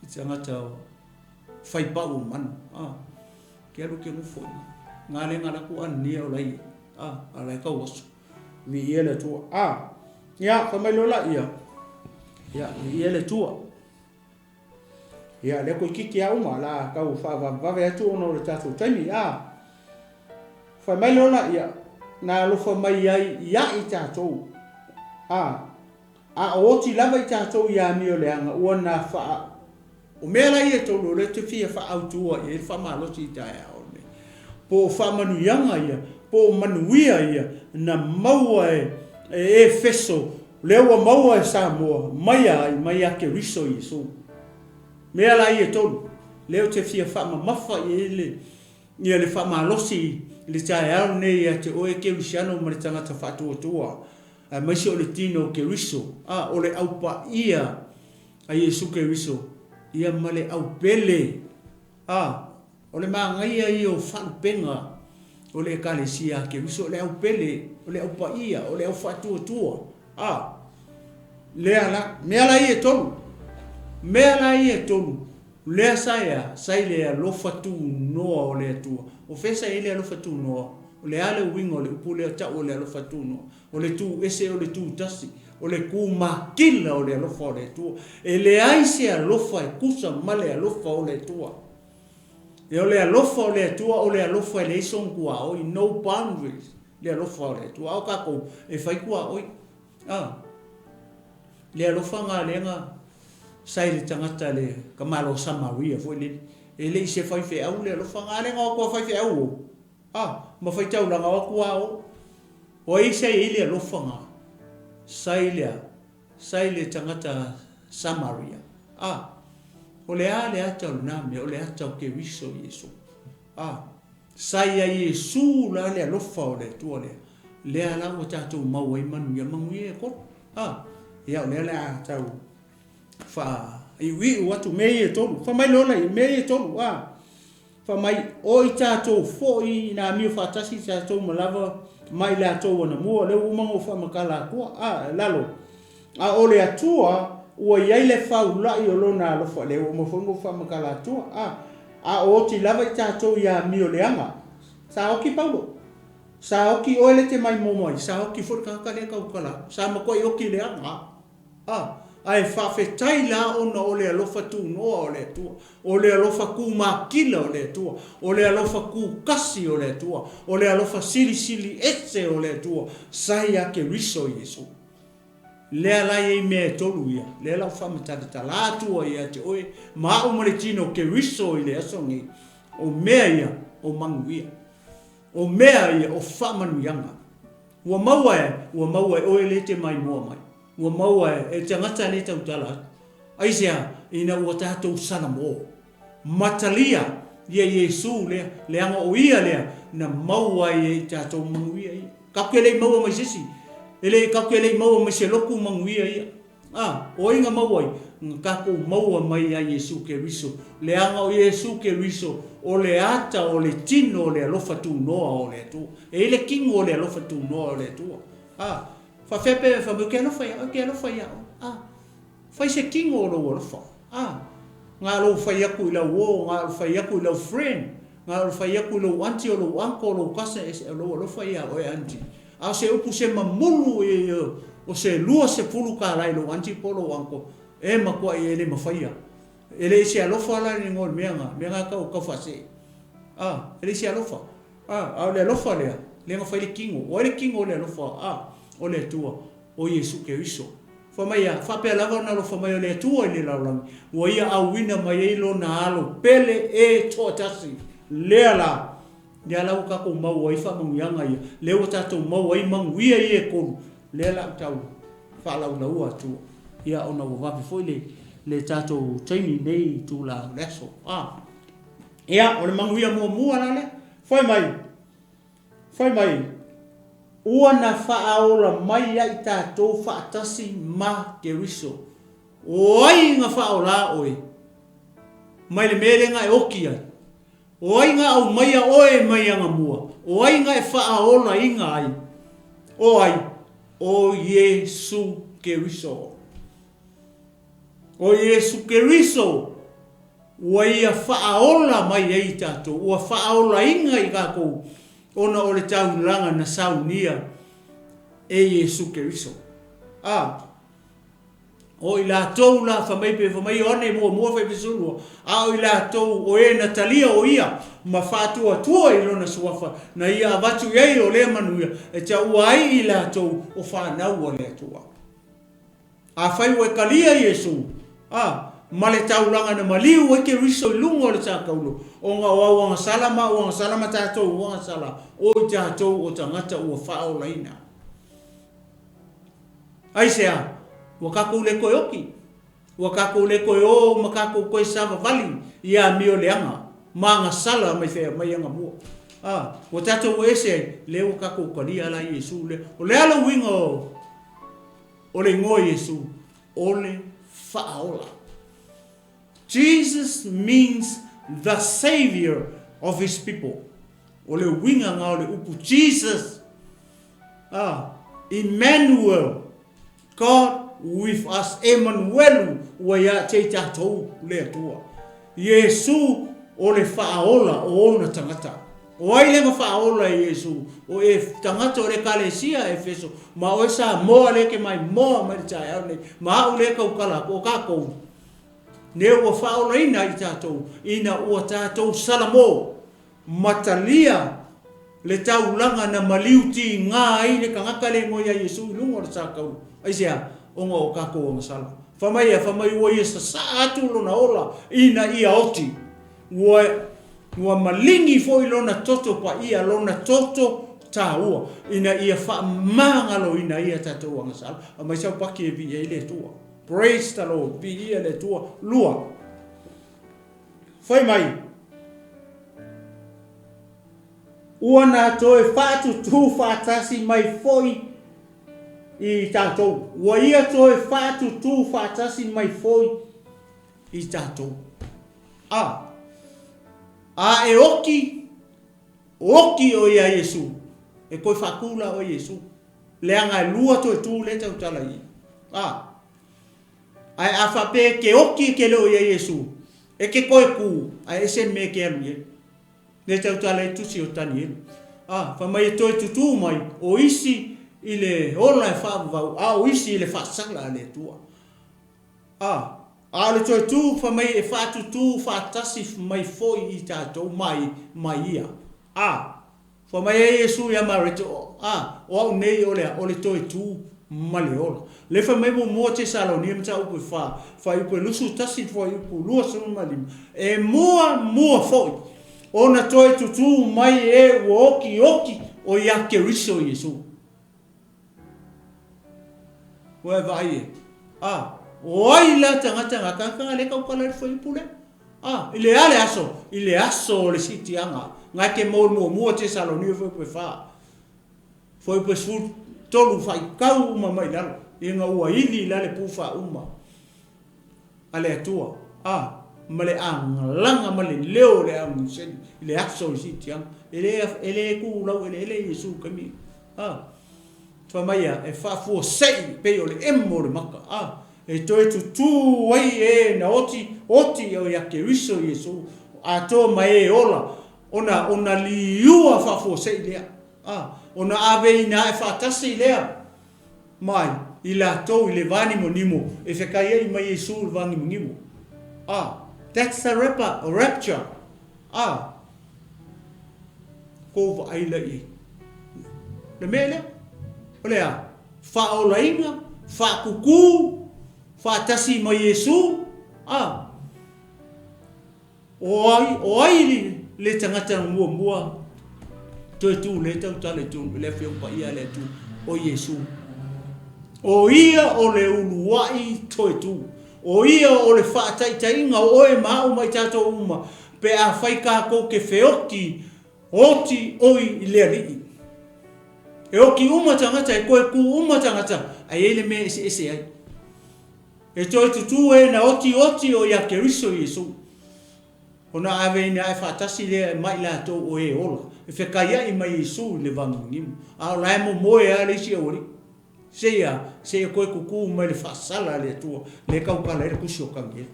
itanga tau fai pa o man ke lu ke mo fo ngale ngala ku an ni o lai ala ka was mi ele tu ya fa mai lola ia ya mi ele tu ya le ko kiki a uma la ka u fa va ve tu no le tatu tani fa mai lola ia na lo fa mai ia I tatu o ti lava I tatu ia mi o le anga o na fa o mera ia to lo le te fia fa autu e fa malo ti ta o me po fa manuianga ia po manuia ia na maua e Efeso lewa maua e Samoa mai a KERISO Yesu mera ia to leo te fia fa mafa ile ia le fa malosi le ta ne ia te o e KERISO ma le tanga ta fa tu mai se o le tino KERISO o le aupa ia a Yesu KERISO ia male au pele o le mangai ai o fanpenga o le kalesia KERISO le au pele o le au paia o le au fatu le ala me ala ia tolu le sai le lo fatu no o le tu o fesa ile lo fatu no o le ale wingo le upule ta o le lo fatu no o le tu ese o le tu tasi o le kuma kila o le alofa o le tua e le aise alofa e kusa male alofa o le tua e o le alofa o le tua o le alofa e le ison kua oi no boundaries le alofa o le tua o kako e fai kua oi le alofa ngā lenga sai le tangata le kamalo Samaria foi le e le se fai fe au le alofa ngā lenga o kua fai fe au ma fai tau langa o kua o ise i le alofa ngā sai le tangata Samaria o le ata name o le ata o KERISO Yesu sai a Yesu la le alofa o le tua le ala o tatou mau ai manu ia manguia ko ia o le ala tau fa I wi watu me tolu fa mai lola I me tolu fa mai o I tatou fo I na mi fa tasi tatou malava mai la to na mo le umango fa makala ko lalo o le atua o ia le faula I o lona lo fa le o mo fa makala tu o ti lava tatou ia mi o le anga sa o ki paulo sa o ki o le te mai momo sa o ki for ka le ka kala sa ma ko o ki le anga ai fa fe tai la ona o le alofa tu no o le tu o le alofa ku makila o le tu o le alofa ku kasi o le tu o le alofa sili etse o le tu sai a KERISO Yesu le ala ye me tolu ia le la fa mata la tu ia te oi ma o mo le tino KERISO ile asongi o mea ia o manguia o mea ia o FAAMANUIAGA ua maua o le te mai moa mai ua maua e tangata le tautala aisea ina ua tatou sana mo matalia ia Yesu le anga o ia lea na maua e tatou manguia ia kakele maua mai sisi ele kakele maua mai se loku manguia ia o inga maua kako maua mai a Yesu KERISO le anga o Yesu KERISO o le ata o le tino o le alofa tu noa o le tu e le kingo o le alofa tu noa o le tu fa fepe fa ke alofa ia fa se kingo o lo alofa nga lo fa ia ku la wo nga fa ia ku la friend nga fa ia ku lo anti o lo anko lo kasa lo alofa ia o anti se upu se mamulu o se lua se fulu ka lai lo anti polo anko e ma ko e le mafia ele se alofa la ni ngol menga ka fa se ele se alofa le alofa le nga fa le kingo o le kingo le alofa o le tua o Yesu KERISO fa mai fa pe lava na lo fa mai le tua le la lang o ia a wina mai lo na alo pele e totasi le ala ya la ka ko mau ai FAAMANUIAGA ia le o tatou mau ai manguia ia ko le la tau fa la ua tu ia ona wa foi le tatou taimi nei tu la leso ia o le manguia mo la le foi mai ua na whaaola mai ai tātou whaatasi ma keriso. O ai ngā whaola oe. Mai le mere ngā e oki ai. O ai ngā au maia oe mai anga mua. O ai ngā e whaaola inga ai. O ai. O Yesu keriso. O Yesu keriso. Ua ia whaaola mai ai tātou. Ua whaaola inga i kākou. Ona o le tauniranga na saunia e Yesu keriso. O i la tau la whamai one mua whaipisulua. O i la tau o e Natalia o ia. Ma whātua tua i lona suafa. Na ia avatu iei o lea manuia. E ta uai i la tau o whanau o lea tua. A whai ue kalia Yesu. Ma le taulanga na maliu e keriso i lungo le tākaulo. O ngā wanga salama tātou wanga sala. O i tātou o tangata ua whaolaina. Aisea. Wakakou le koe oki. Wakakou le koe o makakou koe sava vali. Ia mio leanga. Manga sala mai whea mai anga mua. O tatou ese le wakakou kalia la Yesu le. O le ala winga o le ngoi Yesu. O le whaola. Jesus means the savior of his people. O le winga ngā o le upu. Jesus. Emmanuel. God with us, Emmanuel, waya te tātou le atua. Yesu o le whaola o ona tangata. O ai le whaola Yesu, o e tangata o le kalesia Efeso, ma o sa moa leke mai moa mai tai au nei, ma au le kaukala o kākou. Ne ua whaola ina i tātou, ina ua tātou salamo, matalia, le taulanga na maliuti ngā ai le kangaka le ngoia Yesu lungo le tākau. Aisea, onga o kako o masala. Whamai ua ia sa atu lona ola ina ia oti. Ua malingi fo i lona toto pa ia lona toto tā ua. Ina ia whamangalo ina ia tatou anga sala. A mai sau paki e vi e le tua. Praise the Lord. Vi ia le tua. Lua. Whai mai. Ua nā toe whātu tū whātasi mai foi i tātou. Ua ia toe whātu tū whātasi mai foi i tātou. E oki o ia Yesu. E koe whakula o Yesu. Leanga e lua toe tū le tau tala i. Ai a whape ke oki ke leo ia Yesu. E ke koe kū. Ai esen me ke alu ye. Ne tau tala i tusi o tani elu. Whamai e toi tutu mai o isi i le ola e whaavau. O isi i le whaasala le tua. Le toi tu whamai e whaatutu whaatasi mai foi i tātou mai ia. Whamai e Yesu i amareto. O au nei o le toi tu male ola. Le whamai mo te saloni e mta upu wha upu lusu tasi wha upu lua sunu malim. E mua foi. Ona toi tutu mai e oki o ia keriso Yesu. Ua vai e. O ai la tangata ngakanga le kaukala le whai pule. Ile ale aso. Ile aso o le siti anga. Ngai ke mua te saloni e whai pue wha. Whai pue sfur tolu whai kau uma mai lalo. Inga ua ili la le pufa uma. Ale atua. Male langa male leo le ang sen le aso si tiang ele ku lau ele Yesu kami famaya e fa fu sei pe o le emmo le maka e toi tu wai e na oti o ya keriso Yesu a to mai ola ona liua fa fu sei le ona ave ina e fa tasi le mai ila to ile vani monimo e fe kai mai Yesu vani monimo that's the rapture. Kova aila i. Le mele? Olea. Whaola inga. Whakuku. Whatasi ma Yesu. O ai le tangata mua. Toi tu le tau tale tu. Le whiompa ia le tu. O Yesu. O ia o le uluai toi tu. O ia o le whaataitainga o e mau mai tātou uma pe a whai kako ke whioki oti oi i lea rii. E oki uma tangata e koe ku uma tangata ai ele me ese ai. E toi tutu e na oti o ia keriso Yesu. Ona ave ina e fatasi le mai la to o e ola. E whekaia i mai Yesu le vangungimu. A lai mo moe a le si ori. Se koe kuku mai le fasala le tua. Le kaupala e kusi o kange.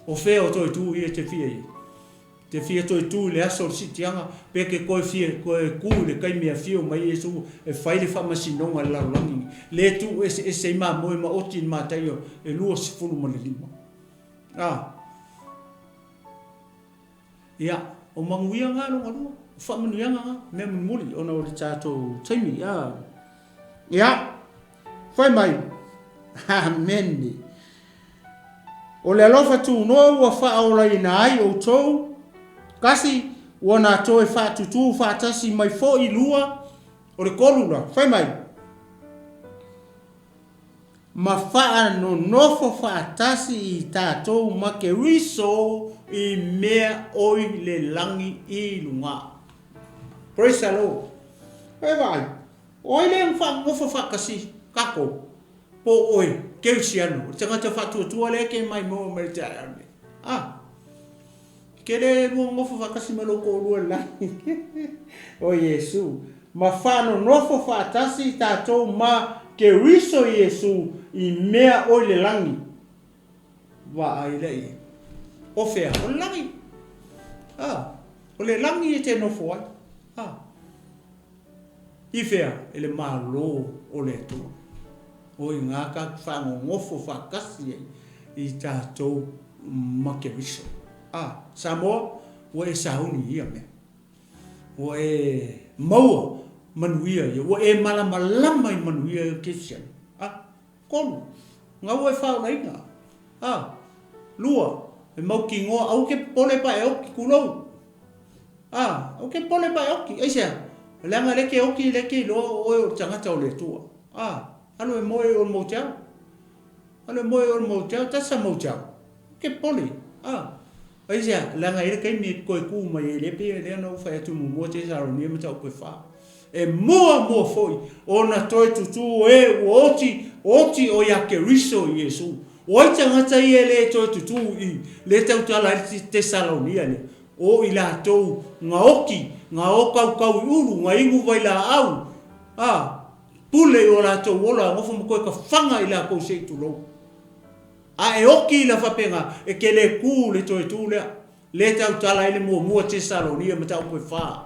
O feo toi tu i e te fia i. Te fia toi tu le aso si tianga. Peke koe fia koe ku le kaimea fio mai Yesu. E whaile whamasinonga la langi. Le tu e se ma moe ma oti ma taio. E lua si fulu ma le lima. Ia, o manguia ngā runga rua. Whamanuianga ngā. Me muli ona o le tātou taimi. Ia, whai mai. Amen. O le alofa tu no ua whaola ina ai o tau. Kasi, wana toe whatutu whatasi mai fo i lua. O le kolula, whai mai. Ma wha no nofo whatasi i tātou ma keriso i mea oi le langi i lunga. Praise the Lord. Whai mai. Oi le nofo whakasi kako. Po oi, kerisiano. Tangata whatuatua le ke mai mo meritari. Kere mo ngofo whakasi maloko o lua langi. O Yesu. Ma whano nofo whatasi tātou ma keriso Yesu i mea o le langi. Wa ai lei. O fea, o le langi. O le langi e te nofo ai. I fea, e le malo o le tua. O i ngā ka whango ngofo whakasi i tātou ma keriso. Samoa, o e sauni ia mea. O e maua manuia ia. O e malamalama i manuia ia kesian. Kolu. Ngā ua e whao na inga. Lua. E mau ki ngoa. Au ke pole pa e oki kulou. Au ke pole pa e oki. Eisea. Leanga leke oki leke lo o e tangata o le tua. Alo e moe o moutiao. Alo e moe o moutiao. Tasa moutiao. Ke pole. Aisea, langa ere kai mi koe ku mai e lepe e lea nau whai atu mua te saroni e matau koe wha. E mua foi, o na toi tutu e oti o ia keriso i Yesu. O ai tangata i e le toi tutu i le tau tala te saroni le. O i la tau ngā oki, ngā o kau i uru, ngā ingu vai la au. Pule o la tau ola, ngofo mo koe ka whanga i la kou seitu lou. E oki la whapenga, e ke le ku le toi tu lea. Le tau tala ele mua te Salonia ma tau koe wha.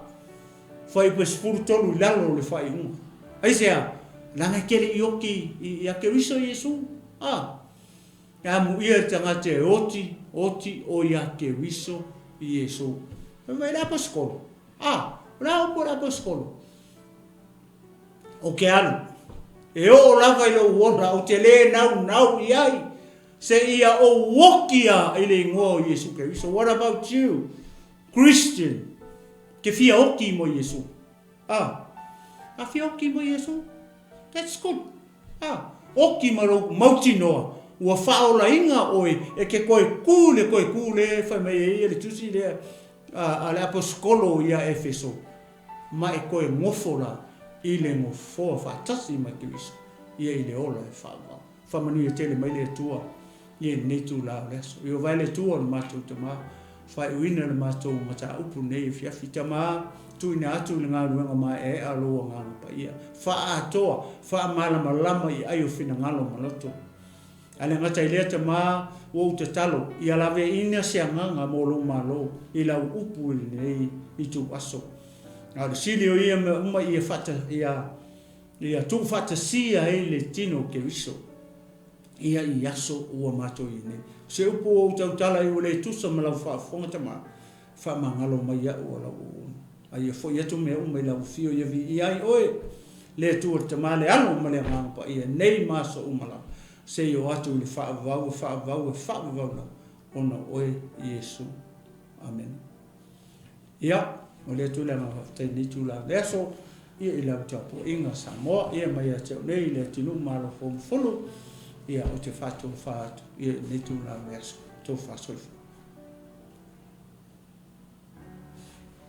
Whai koe spuru tolu lalo le whai unga. Aisea, langa ke le i oki i a keriso Yesu. Ia mu ia tangate oti o i a keriso Yesu. Vai la paskolo. La opo la paskolo. O ke anu. E o lava i lo uona, o te le nau i ai. Se ia o wokia i le ingoa o Yesu Keriso. What about you, Christian? Ke fia oki mo Yesu. A fia oki mo Yesu? That's good. Oki maro mauti noa. Ua whaola inga oi. E ke koe kule, whai mai e le tusi lea. A le aposkolo i a Efeso. Ma e koe ngofola i le ngofoa whatasi ma Keriso. Ia i le ola e whaama. Whamanu i tele mai le tua. Ie nei tu la leso. Io vai le tua le matou tama. Fai uina le matou mata upu nei fiafi tama. Tu ina atu le ngā ruenga mai e aloa ngā lupa ia. Fa atoa. Fa malama i ayo fina ngalo maloto. Ale ngata i lea tama o te talo. I alave ina se nganga molo malo. I lau upu nei i tu aso. Ale sili o ia me uma ia fata ia tu fata sia e le tino keriso. Ia i aso ua mato i ne. Se upo o tau tala i ule tusa ma lau whaafonga tama. Whaamangalo mai a ua lau. Ai e fo atu mea umai lau fio ia vi i ai oe. Le tua tama le alo ma le ngangpa ia nei maso umala. Se i o atu i le whaavau lau. Ona oe Yesu. Amen. Ia, o le atu le ngangpa ni tu la leso. Ia i lau tapo inga Samoa. Ia mai a teo nei le tinu Malofou Mafulu. Ia o te whātua whātu, ia ne tūna mea so, tō whāsolfa.